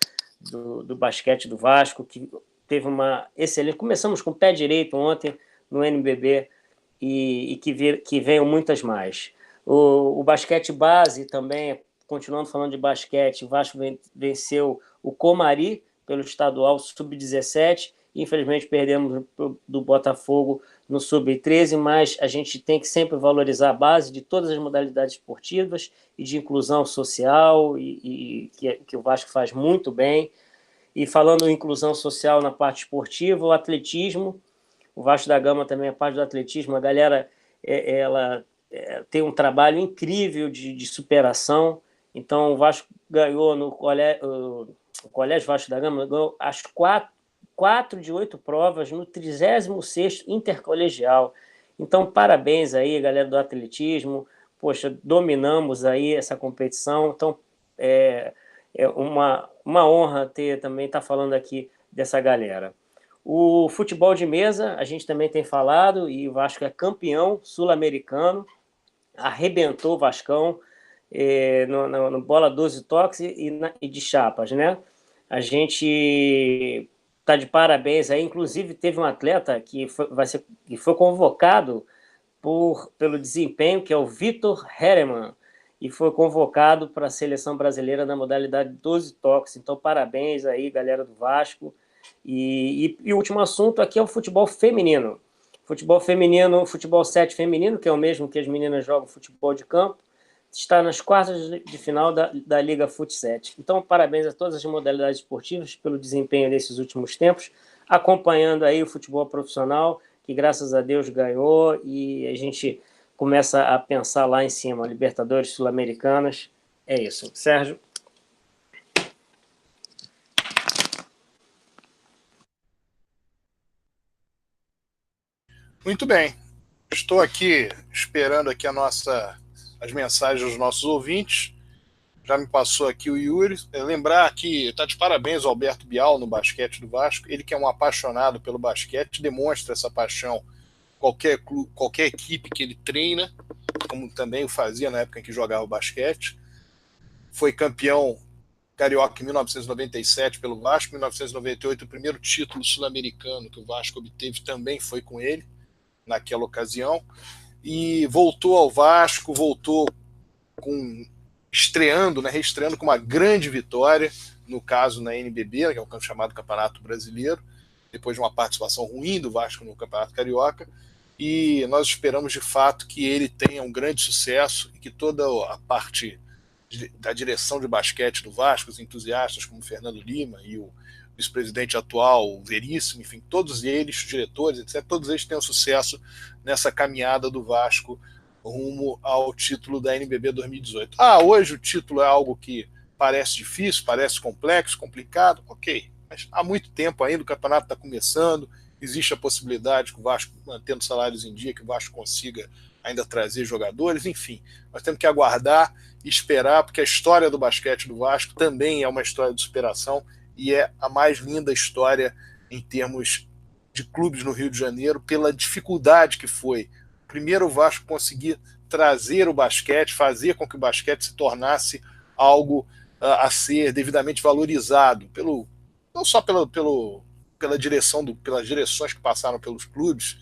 do basquete do Vasco, que teve uma excelente... Começamos com o pé direito ontem no NBB, e que venham muitas mais. O basquete base também, continuando falando de basquete, o Vasco venceu o Comari pelo estadual Sub-17. Infelizmente perdemos do Botafogo no Sub-13, mas a gente tem que sempre valorizar a base de todas as modalidades esportivas e de inclusão social, que o Vasco faz muito bem. E falando em inclusão social na parte esportiva, o atletismo, o Vasco da Gama também é parte do atletismo, a galera ela tem um trabalho incrível de superação. Então o Vasco ganhou no Colégio Vasco da Gama, ganhou as 4 de 8 provas no 36º Intercolegial. Então, parabéns aí, galera do atletismo. Poxa, dominamos aí essa competição. Então, é uma honra estar falando aqui dessa galera. O futebol de mesa, a gente também tem falado, e o Vasco é campeão sul-americano, arrebentou o Vascão no bola 12 toques e de chapas, né? A gente está de parabéns aí. Inclusive, teve um atleta que foi convocado pelo desempenho, que é o Vitor Herremann, e foi convocado para a seleção brasileira na modalidade 12 toques. Então, parabéns aí, galera do Vasco. E o último assunto aqui é o futebol feminino. Futebol feminino, futebol 7 feminino, que é o mesmo que as meninas jogam futebol de campo, está nas quartas de final da Liga Fut 7. Então, parabéns a todas as modalidades esportivas pelo desempenho desses últimos tempos, acompanhando aí o futebol profissional, que graças a Deus ganhou, e a gente começa a pensar lá em cima, Libertadores, Sul-Americanas. É isso. Sérgio? Muito bem. Estou aqui esperando aqui as mensagens dos nossos ouvintes. Já me passou aqui o Yuri. Lembrar que está de parabéns ao Alberto Bial no basquete do Vasco. Ele que é um apaixonado pelo basquete, demonstra essa paixão qualquer equipe que ele treina, como também o fazia na época em que jogava basquete. Foi campeão carioca em 1997 pelo Vasco, em 1998 o primeiro título sul-americano que o Vasco obteve também foi com ele, naquela ocasião, e voltou ao Vasco, reestreando com uma grande vitória, no caso na NBB, que é o chamado Campeonato Brasileiro, depois de uma participação ruim do Vasco no Campeonato Carioca, e nós esperamos de fato que ele tenha um grande sucesso e que toda a parte da direção de basquete do Vasco, os entusiastas como o Fernando Lima e o vice-presidente atual, o Veríssimo, enfim, todos eles, os diretores, etc., todos eles tenham sucesso nessa caminhada do Vasco rumo ao título da NBB 2018. Hoje o título é algo que parece difícil, parece complexo, complicado, ok, mas há muito tempo ainda, o campeonato está começando, existe a possibilidade que o Vasco, mantendo salários em dia, que o Vasco consiga ainda trazer jogadores, enfim, nós temos que aguardar e esperar, porque a história do basquete do Vasco também é uma história de superação e é a mais linda história em termos de clubes no Rio de Janeiro, pela dificuldade que foi. Primeiro o Vasco conseguir trazer o basquete, fazer com que o basquete se tornasse algo a ser devidamente valorizado, não só pelas direções que passaram pelos clubes,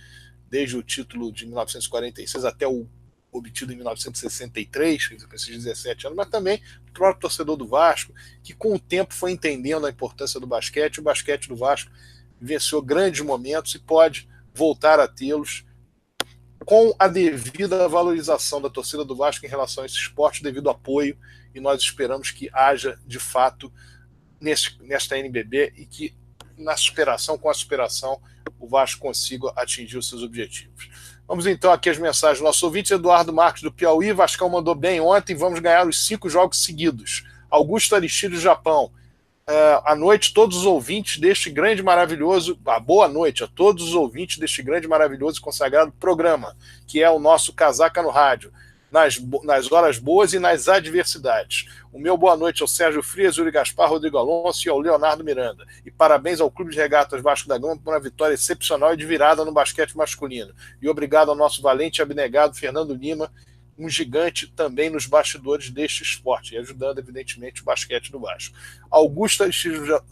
desde o título de 1946 até o obtido em 1963, com esses 17 anos, mas também o próprio torcedor do Vasco, que com o tempo foi entendendo a importância do basquete. O basquete do Vasco venceu grandes momentos e pode voltar a tê-los com a devida valorização da torcida do Vasco em relação a esse esporte, devido ao apoio, e nós esperamos que haja, de fato, nesta NBB e que com a superação, o Vasco consiga atingir os seus objetivos. Vamos então aqui as mensagens dos nossos ouvintes. Eduardo Marques do Piauí, Vascão mandou bem ontem, vamos ganhar os 5 jogos seguidos. Augusto Aristides do Japão, à noite todos os ouvintes deste grande e maravilhoso, boa noite a todos os ouvintes deste grande, maravilhoso e consagrado programa, que é o nosso Casaca no Rádio, nas horas boas e nas adversidades. O meu boa noite ao Sérgio Frias, Yuri Gaspar, Rodrigo Alonso e ao Leonardo Miranda. E parabéns ao Clube de Regatas Vasco da Gama por uma vitória excepcional e de virada no basquete masculino. E obrigado ao nosso valente e abnegado Fernando Lima, um gigante também nos bastidores deste esporte, e ajudando, evidentemente, o basquete do Vasco. Augusto Aristides já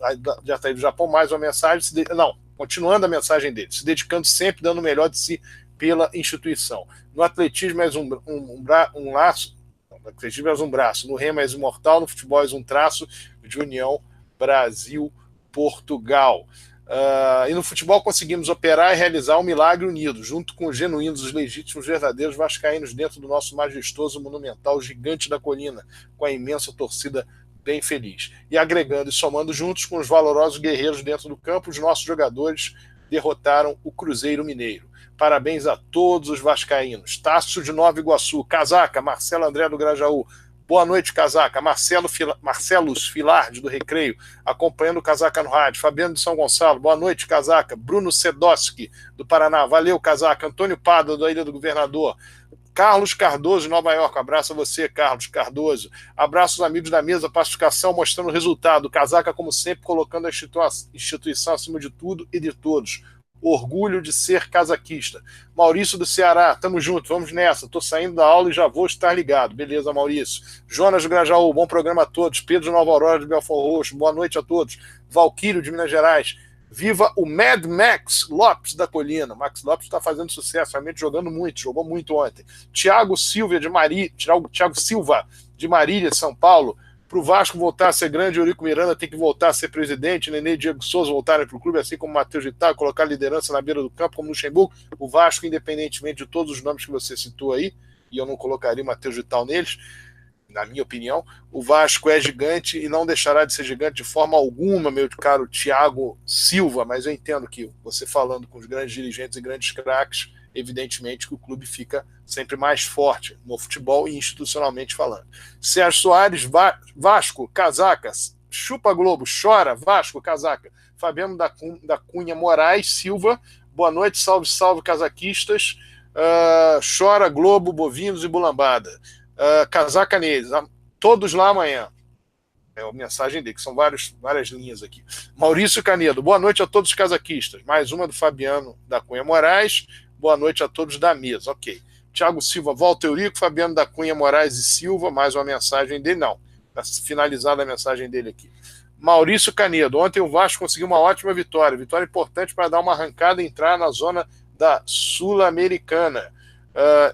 está aí do Japão, mais uma mensagem, continuando a mensagem dele, se dedicando sempre, dando o melhor de si pela instituição. No atletismo és um laço, no atletismo és um braço, no remo és imortal, no futebol és um traço de união Brasil-Portugal. E no futebol conseguimos operar e realizar um milagre unido, junto com os genuínos, os legítimos, verdadeiros vascaínos dentro do nosso majestoso, monumental, gigante da colina, com a imensa torcida bem feliz. E agregando e somando juntos com os valorosos guerreiros dentro do campo, os nossos jogadores derrotaram o Cruzeiro Mineiro. Parabéns a todos os vascaínos. Tássio de Nova Iguaçu, Casaca, Marcelo André do Grajaú. Boa noite, Casaca. Marcelos Filardi, do Recreio, acompanhando o Casaca no rádio. Fabiano de São Gonçalo, boa noite, Casaca. Bruno Sedoski, do Paraná. Valeu, Casaca. Antônio Pada, da Ilha do Governador. Carlos Cardoso, de Nova York. Abraço a você, Carlos Cardoso. Abraço aos amigos da mesa Pacificação, mostrando o resultado. Casaca, como sempre, colocando a instituição acima de tudo e de todos. Orgulho de ser casaquista. Maurício do Ceará, tamo junto, vamos nessa. Tô saindo da aula e já vou estar ligado. Beleza, Maurício. Jonas do Grajaú, bom programa a todos. Pedro de Nova Aurora de Belfort Roxo, boa noite a todos. Valquírio de Minas Gerais. Viva o Mad Max Lopes da Colina. Max Lopes está fazendo sucesso, realmente jogando muito, jogou muito ontem. Thiago Silva de Marília, São Paulo. Para o Vasco voltar a ser grande, Eurico Miranda tem que voltar a ser presidente, Nenê e Diego Souza voltarem para o clube, assim como Matheus Vital, colocar liderança na beira do campo, como Luxemburgo. O Vasco, independentemente de todos os nomes que você citou aí, e eu não colocaria o Matheus Vital neles, na minha opinião, o Vasco é gigante e não deixará de ser gigante de forma alguma, meu caro Thiago Silva, mas eu entendo que você falando com os grandes dirigentes e grandes craques, evidentemente que o clube fica sempre mais forte no futebol e institucionalmente falando. Sérgio Soares, Vasco, Casacas, chupa Globo, chora, Vasco, Casaca. Fabiano da Cunha Moraes Silva, Boa noite, salve, salve, casaquistas. Chora, Globo, Bovinos e Bulambada. Casaca neles, todos lá amanhã. É a mensagem dele, que são várias linhas aqui. Maurício Canedo, boa noite a todos os casaquistas. Mais uma do Fabiano da Cunha Moraes. Boa noite a todos da mesa. Ok. Thiago Silva, Walter Eurico, Fabiano da Cunha Moraes e Silva. Mais uma mensagem dele. Não, está finalizada a mensagem dele aqui. Maurício Canedo, ontem o Vasco conseguiu uma ótima vitória. Vitória importante para dar uma arrancada e entrar na zona da Sul-Americana.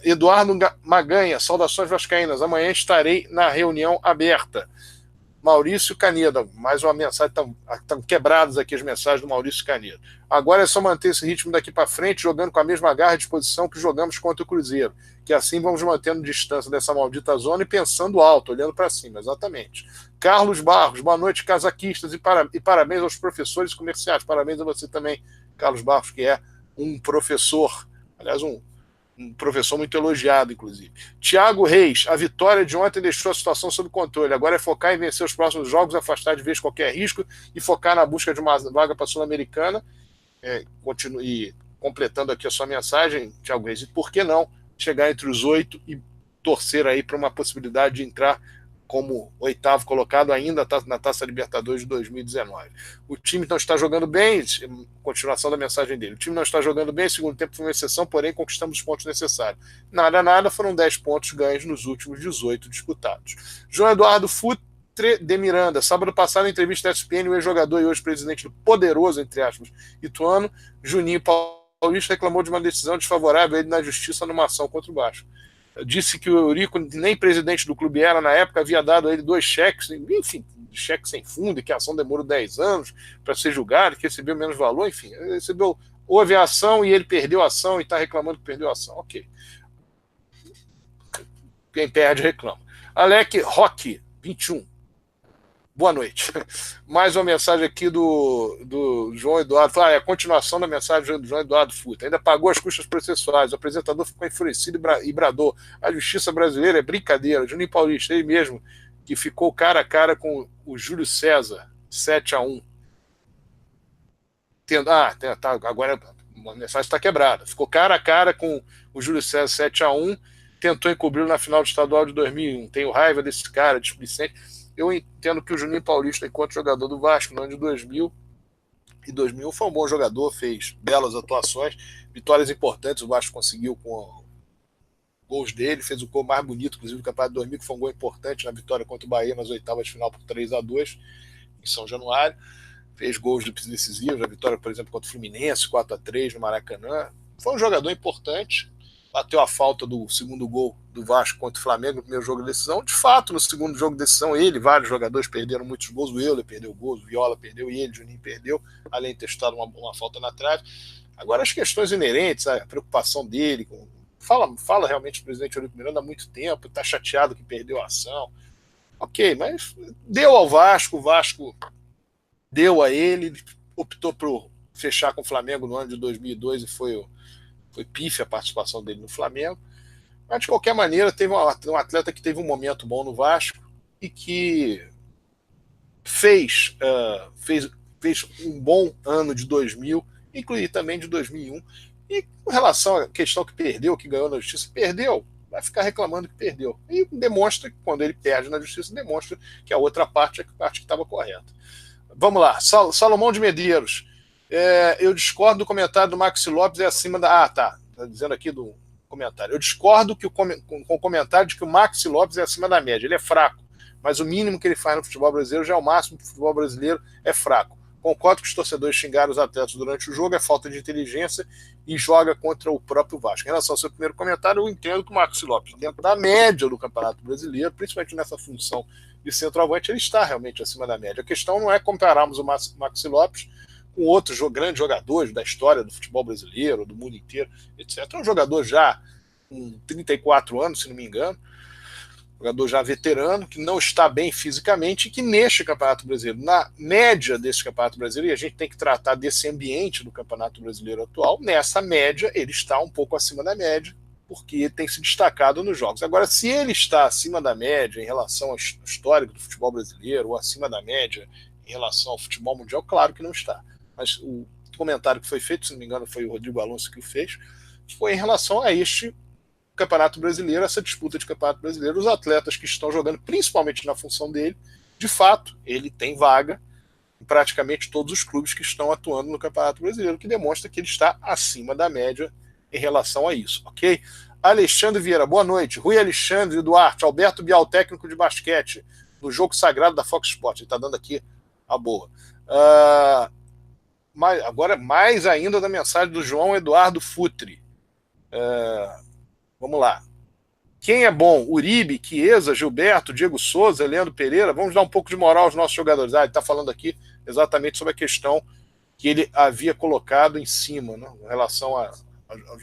Eduardo Maganha, saudações vascaínas. Amanhã estarei na reunião aberta. Maurício Canedo, mais uma mensagem, estão quebradas aqui as mensagens do Maurício Canedo. Agora é só manter esse ritmo daqui para frente, jogando com a mesma garra e disposição que jogamos contra o Cruzeiro, que assim vamos mantendo distância dessa maldita zona e pensando alto, olhando para cima, exatamente. Carlos Barros, boa noite, casaquistas, e parabéns aos professores comerciais, parabéns a você também, Carlos Barros, que é um professor, aliás, um professor muito elogiado, inclusive. Thiago Reis, a vitória de ontem deixou a situação sob controle. Agora é focar em vencer os próximos jogos, afastar de vez qualquer risco e focar na busca de uma vaga para a Sul-Americana. Continue completando aqui a sua mensagem, Thiago Reis. E por que não chegar entre os 8 e torcer aí para uma possibilidade de entrar como 8º colocado ainda na Taça Libertadores de 2019. O time não está jogando bem, continuação da mensagem dele, o time não está jogando bem, segundo tempo foi uma exceção, porém conquistamos os pontos necessários. Nada, foram 10 pontos ganhos nos últimos 18 disputados. João Eduardo Futre de Miranda, sábado passado, em entrevista da ESPN, o ex-jogador e hoje presidente do poderoso, entre aspas, Ituano, Juninho Paulista, reclamou de uma decisão desfavorável a ele na justiça numa ação contra o Vasco. Disse que o Eurico, nem presidente do clube era na época, havia dado a ele 2 cheques, enfim, cheques sem fundo, e que a ação demorou 10 anos para ser julgado, que recebeu menos valor, enfim, houve a ação e ele perdeu a ação e está reclamando que perdeu a ação. Ok. Quem perde, reclama. Alec Roque, 21. Boa noite. Mais uma mensagem aqui do João Eduardo. É a continuação da mensagem do João Eduardo Futa. Ainda pagou as custas processuais. O apresentador ficou enfurecido e bradou. A justiça brasileira é brincadeira. Juninho Paulista, ele mesmo, que ficou cara a cara com o Júlio César, 7-1. Agora a mensagem está quebrada. Ficou cara a cara com o Júlio César, 7-1. Tentou encobri-lo na final do estadual de 2001. Tenho raiva desse cara, displicente. Eu entendo que o Juninho Paulista, enquanto jogador do Vasco, no ano de 2000 e 2001, foi um bom jogador, fez belas atuações, vitórias importantes, o Vasco conseguiu com gols dele, fez o gol mais bonito, inclusive, do Campeonato de 2000, que foi um gol importante na vitória contra o Bahia nas oitavas de final por 3-2 em São Januário, fez gols decisivos, a vitória, por exemplo, contra o Fluminense, 4-3 no Maracanã, foi um jogador importante, bateu a falta do segundo gol do Vasco contra o Flamengo no primeiro jogo de decisão. De fato, no segundo jogo de decisão, vários jogadores perderam muitos gols. O Euler perdeu gols, o Viola perdeu e ele, o Juninho perdeu, além de ter estado uma falta na trave. Agora, as questões inerentes, a preocupação dele, fala realmente o presidente Eurico Miranda há muito tempo, está chateado que perdeu a ação. Ok, mas deu ao Vasco, o Vasco deu a ele, optou por fechar com o Flamengo no ano de 2002 e foi pífia a participação dele no Flamengo, mas de qualquer maneira teve um atleta que teve um momento bom no Vasco e que fez um bom ano de 2000, inclusive também de 2001, e com relação à questão que perdeu, que ganhou na justiça, perdeu, vai ficar reclamando que perdeu, e demonstra que quando ele perde na justiça, demonstra que a outra parte é a parte que estava correta. Vamos lá, Salomão de Medeiros. Eu discordo do comentário do Maxi Lopes, é acima da... tá dizendo aqui do comentário. Eu discordo com o comentário de que o Maxi Lopes é acima da média. Ele é fraco, mas o mínimo que ele faz no futebol brasileiro já é o máximo que o futebol brasileiro é fraco. Concordo que os torcedores xingaram os atletas durante o jogo, é falta de inteligência e joga contra o próprio Vasco. Em relação ao seu primeiro comentário, eu entendo que o Maxi Lopes, dentro da média do Campeonato Brasileiro, principalmente nessa função de centroavante, ele está realmente acima da média. A questão não é compararmos o Maxi Lopes com outros grandes jogadores da história do futebol brasileiro, do mundo inteiro, etc. É um jogador já com 34 anos, se não me engano, jogador já veterano, que não está bem fisicamente e que neste Campeonato Brasileiro, na média desse Campeonato Brasileiro, e a gente tem que tratar desse ambiente do Campeonato Brasileiro atual, nessa média ele está um pouco acima da média, porque tem se destacado nos jogos. Agora, se ele está acima da média em relação ao histórico do futebol brasileiro, ou acima da média em relação ao futebol mundial, claro que não está. Mas o comentário que foi feito, se não me engano foi o Rodrigo Alonso que o fez, foi em relação a este Campeonato Brasileiro, essa disputa de Campeonato Brasileiro, os atletas que estão jogando, principalmente na função dele, de fato, ele tem vaga em praticamente todos os clubes que estão atuando no Campeonato Brasileiro, que demonstra que ele está acima da média em relação a isso, ok? Alexandre Vieira, boa noite. Rui Alexandre Duarte, Alberto Bial, técnico de basquete, do jogo sagrado da Fox Sports. Ele está dando aqui a boa. Agora, mais ainda da mensagem do João Eduardo Futre. Vamos lá. Quem é bom? Uribe, Chiesa, Gilberto, Diego Souza, Leandro Pereira. Vamos dar um pouco de moral aos nossos jogadores. Ele está falando aqui exatamente sobre a questão que ele havia colocado em cima, né, em relação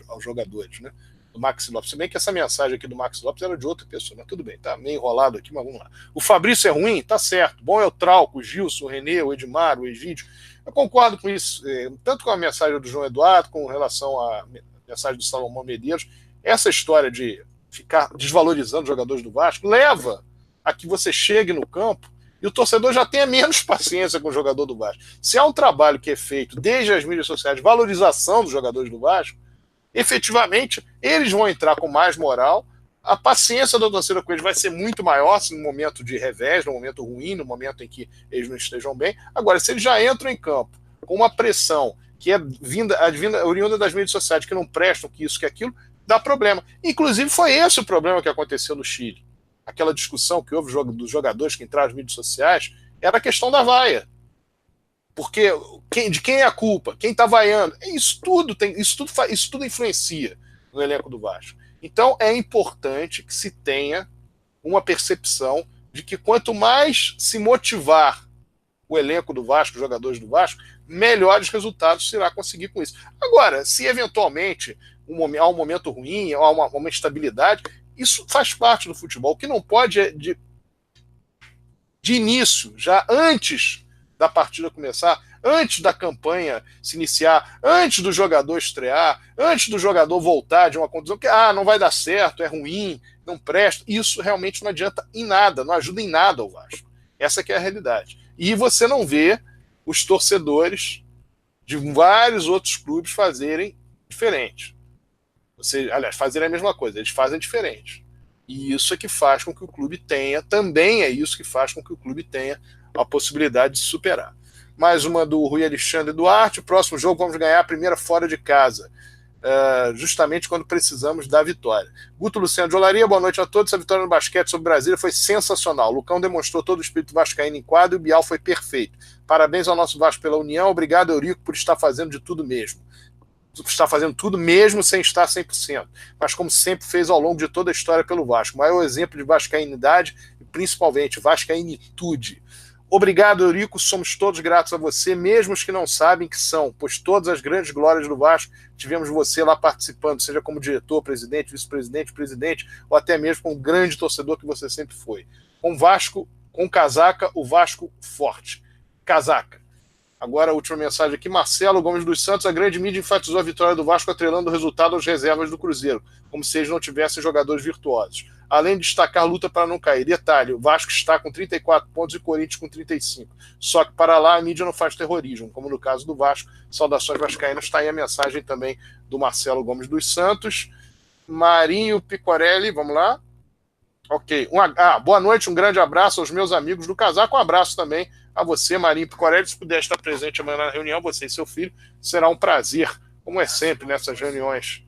aos jogadores, né? Do Maxi Lopes. Se bem que essa mensagem aqui do Maxi Lopes era de outra pessoa, mas tudo bem, tá meio enrolado aqui, mas vamos lá. O Fabrício é ruim? Tá certo. Bom é o Trauco, o Gilson, o Renê, o Edmar, o Egídio. Eu concordo com isso, tanto com a mensagem do João Eduardo, com relação à mensagem do Salomão Medeiros. Essa história de ficar desvalorizando os jogadores do Vasco leva a que você chegue no campo e o torcedor já tenha menos paciência com o jogador do Vasco. Se há um trabalho que é feito desde as mídias sociais de valorização dos jogadores do Vasco, efetivamente eles vão entrar com mais moral, a paciência da torcida com eles vai ser muito maior no momento de revés, no momento ruim, no momento em que eles não estejam bem. Agora, se eles já entram em campo com uma pressão que é oriunda das mídias sociais, que não prestam, que isso, que aquilo, dá problema. Inclusive, foi esse o problema que aconteceu no Chile. Aquela discussão que houve dos jogadores que entraram nas mídias sociais era a questão da vaia. Porque de quem é a culpa? Quem está vaiando? Isso tudo influencia no elenco do Vasco. Então, é importante que se tenha uma percepção de que quanto mais se motivar o elenco do Vasco, os jogadores do Vasco, melhores resultados se irá conseguir com isso. Agora, se eventualmente há um momento ruim, há uma instabilidade, isso faz parte do futebol. O que não pode é, de início, já antes da partida começar, antes da campanha se iniciar, antes do jogador estrear, antes do jogador voltar de uma condição que não vai dar certo, é ruim, não presta, isso realmente não adianta em nada, não ajuda em nada ao Vasco. Essa que é a realidade. E você não vê os torcedores de vários outros clubes fazerem diferente. Fazerem a mesma coisa, eles fazem diferente. E isso é que faz com que o clube tenha, também é isso que faz com que o clube tenha a possibilidade de se superar. Mais uma do Rui Alexandre Duarte. Próximo jogo vamos ganhar a primeira fora de casa, justamente quando precisamos da vitória. Guto Luciano de Olaria, boa noite a todos. Essa vitória no basquete sobre Brasília foi sensacional. O Lucão demonstrou todo o espírito vascaíno em quadro e o Bial foi perfeito. Parabéns ao nosso Vasco pela união. Obrigado, Eurico, por estar fazendo de tudo mesmo. Está fazendo tudo mesmo sem estar 100%, mas como sempre fez ao longo de toda a história pelo Vasco. O maior exemplo de vascainidade e principalmente vascainitude. Obrigado, Eurico, somos todos gratos a você, mesmo os que não sabem que são, pois todas as grandes glórias do Vasco tivemos você lá participando, seja como diretor, presidente, vice-presidente, presidente, ou até mesmo como grande torcedor que você sempre foi. Com casaca, o Vasco forte. Casaca. Agora a última mensagem aqui, Marcelo Gomes dos Santos, a grande mídia enfatizou a vitória do Vasco atrelando o resultado às reservas do Cruzeiro, como se eles não tivessem jogadores virtuosos. Além de destacar a luta para não cair. Detalhe, o Vasco está com 34 pontos e o Corinthians com 35. Só que para lá a mídia não faz terrorismo, como no caso do Vasco. Saudações vascaínas, está aí a mensagem também do Marcelo Gomes dos Santos. Marinho Picorelli, vamos lá. Ok. Boa noite, um grande abraço aos meus amigos do Casaco, um abraço também a você, Marinho Picorelli, se puder estar presente amanhã na reunião, você e seu filho, será um prazer, como é sempre nessas reuniões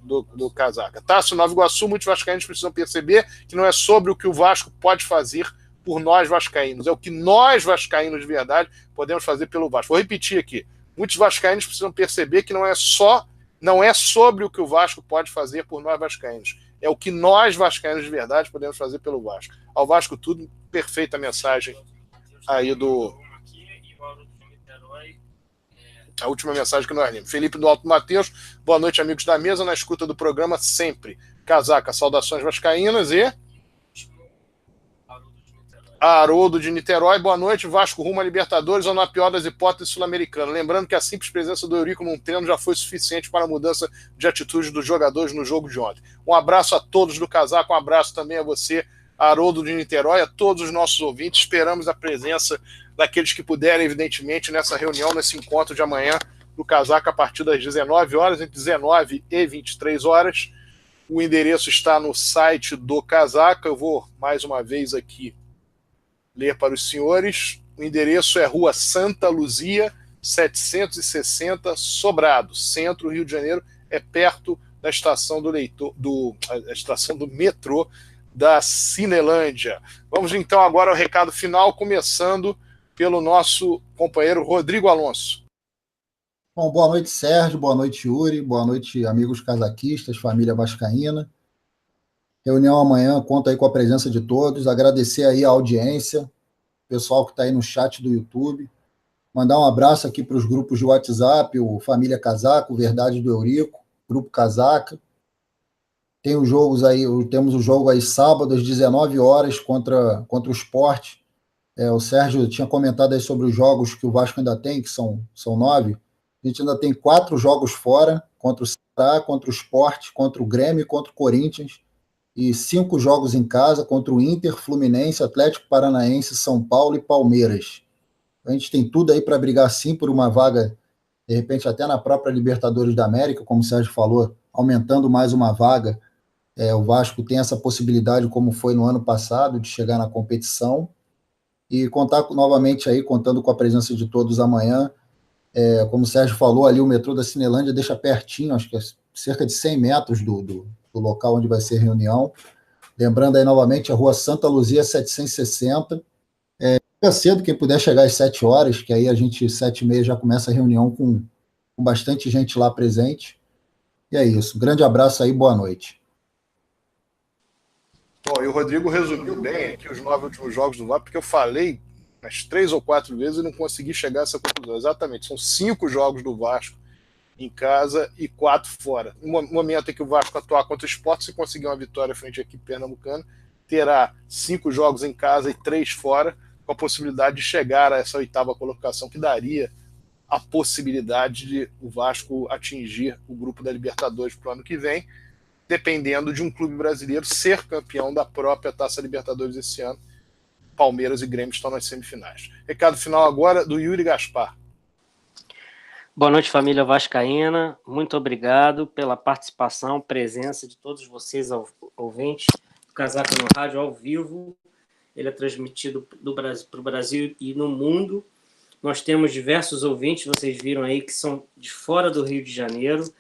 do Casaca. Tássio, Nova Iguaçu, muitos vascaínos precisam perceber que não é sobre o que o Vasco pode fazer por nós vascaínos, é o que nós vascaínos de verdade podemos fazer pelo Vasco. Vou repetir aqui, muitos vascaínos precisam perceber que não é sobre o que o Vasco pode fazer por nós vascaínos, é o que nós vascaínos de verdade podemos fazer pelo Vasco. Ao Vasco tudo, perfeita mensagem aí a última mensagem que nós lemos. Felipe do Alto Mateus, boa noite, amigos da mesa, na escuta do programa sempre. Casaca, saudações vascaínas e Haroldo de Niterói, boa noite, Vasco rumo a Libertadores ou na pior das hipóteses sul-americana. Lembrando que a simples presença do Eurico num treino já foi suficiente para a mudança de atitude dos jogadores no jogo de ontem. Um abraço a todos do Casaco, um abraço também a você, Haroldo de Niterói, a todos os nossos ouvintes. Esperamos a presença daqueles que puderem, evidentemente, nessa reunião, nesse encontro de amanhã do Casaca, a partir das 19 horas, entre 19 e 23 horas. O endereço está no site do Casaca. Eu vou, mais uma vez, aqui ler para os senhores. O endereço é Rua Santa Luzia, 760, Sobrado, Centro, Rio de Janeiro. É perto da estação a estação do metrô da Cinelândia. Vamos então agora ao recado final, começando pelo nosso companheiro Rodrigo Alonso. Bom, boa noite, Sérgio, boa noite, Yuri, boa noite, amigos casaquistas, família vascaína. Reunião amanhã, conto aí com a presença de todos, agradecer aí a audiência, pessoal que está aí no chat do YouTube, mandar um abraço aqui para os grupos de WhatsApp, o Família Casaca, o Verdade do Eurico, Grupo Casaca. Temos o jogo aí sábado às 19 horas contra o Sport. O Sérgio tinha comentado aí sobre os jogos que o Vasco ainda tem, que são 9. A gente ainda tem 4 jogos fora, contra o Ceará, contra o Sport, contra o Grêmio e contra o Corinthians, e 5 jogos em casa contra o Inter, Fluminense, Atlético Paranaense, São Paulo e Palmeiras. A gente tem tudo aí para brigar sim por uma vaga, de repente até na própria Libertadores da América, como o Sérgio falou, aumentando mais uma vaga. O Vasco tem essa possibilidade, como foi no ano passado, de chegar na competição e contar novamente aí, contando com a presença de todos amanhã. Como o Sérgio falou, ali o metrô da Cinelândia deixa pertinho, acho que é cerca de 100 metros do local onde vai ser a reunião. Lembrando aí novamente, a Rua Santa Luzia 760. Fica cedo, quem puder chegar às 7 horas, que aí a gente, 7h30, já começa a reunião com bastante gente lá presente. E é isso. Um grande abraço aí, boa noite. Bom, e o Rodrigo resumiu bem aqui os 9 últimos jogos do Vasco, porque eu falei umas 3 ou 4 vezes e não consegui chegar a essa conclusão. Exatamente, são 5 jogos do Vasco em casa e 4 fora. No momento em que o Vasco atuar contra o Sport, se conseguir uma vitória frente à equipe pernambucana, terá 5 jogos em casa e 3 fora, com a possibilidade de chegar a essa 8ª colocação, que daria a possibilidade de o Vasco atingir o grupo da Libertadores para o ano que vem, dependendo de um clube brasileiro ser campeão da própria Taça Libertadores esse ano. Palmeiras e Grêmio estão nas semifinais. Recado final agora do Yuri Gaspar. Boa noite, família vascaína. Muito obrigado pela participação, presença de todos vocês ouvintes do Casaca no Rádio ao vivo. Ele é transmitido para o Brasil e no mundo. Nós temos diversos ouvintes, vocês viram aí, que são de fora do Rio de Janeiro,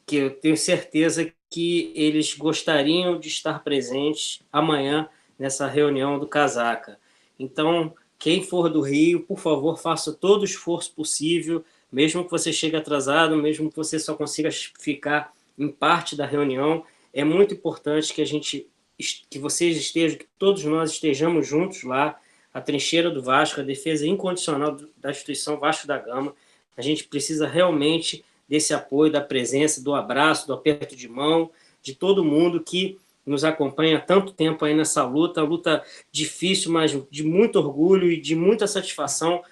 que eu tenho certeza que eles gostariam de estar presentes amanhã nessa reunião do Casaca. Então, quem for do Rio, por favor, faça todo o esforço possível, mesmo que você chegue atrasado, mesmo que você só consiga ficar em parte da reunião. É muito importante que vocês estejam, que todos nós estejamos juntos lá, a trincheira do Vasco, a defesa incondicional da instituição Vasco da Gama. A gente precisa realmente desse apoio, da presença, do abraço, do aperto de mão, de todo mundo que nos acompanha há tanto tempo aí nessa luta difícil, mas de muito orgulho e de muita satisfação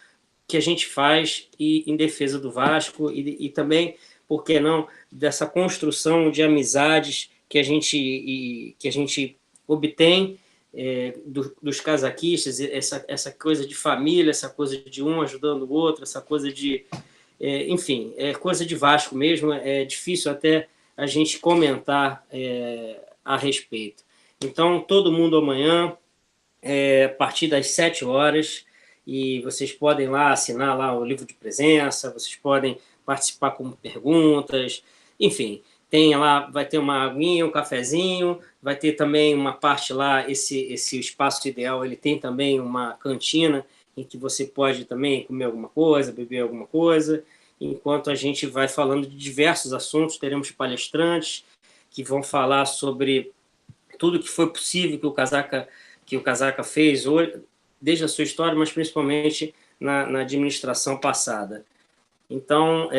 que a gente faz em defesa do Vasco e também, por que não, dessa construção de amizades que a gente obtém dos casaquistas, essa coisa de família, essa coisa de um ajudando o outro, essa coisa de... enfim, é coisa de Vasco mesmo, é difícil até a gente comentar a respeito. Então, todo mundo amanhã, a partir das 7 horas, e vocês podem lá assinar lá o livro de presença, vocês podem participar com perguntas, enfim, vai ter uma aguinha, um cafezinho, vai ter também uma parte lá, esse espaço ideal, ele tem também uma cantina em que você pode também comer alguma coisa, beber alguma coisa, enquanto a gente vai falando de diversos assuntos. Teremos palestrantes que vão falar sobre tudo que foi possível que o Casaca fez hoje, desde a sua história, mas principalmente na administração passada. Então,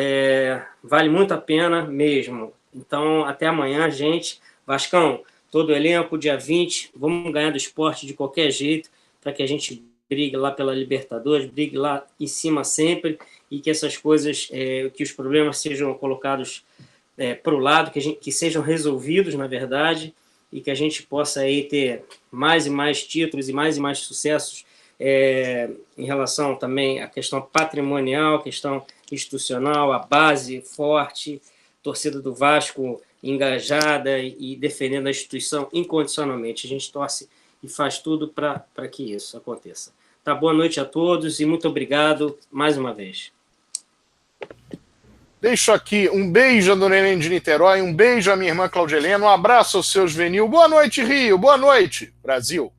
vale muito a pena mesmo. Então, até amanhã, gente. Vascão, todo o elenco, dia 20, vamos ganhar do Sport de qualquer jeito, para que a gente brigue lá pela Libertadores, brigue lá em cima sempre, e que essas coisas, que os problemas sejam colocados para o lado, que sejam resolvidos, na verdade, e que a gente possa aí ter mais e mais títulos e mais sucessos em relação também à questão patrimonial, questão institucional, a base forte, torcida do Vasco engajada e defendendo a instituição incondicionalmente. A gente torce e faz tudo para que isso aconteça. Tá, boa noite a todos e muito obrigado mais uma vez. Deixo aqui um beijo a Dona Helene de Niterói, um beijo à minha irmã Claudia Helena, um abraço ao seu Juvenil. Boa noite, Rio. Boa noite, Brasil.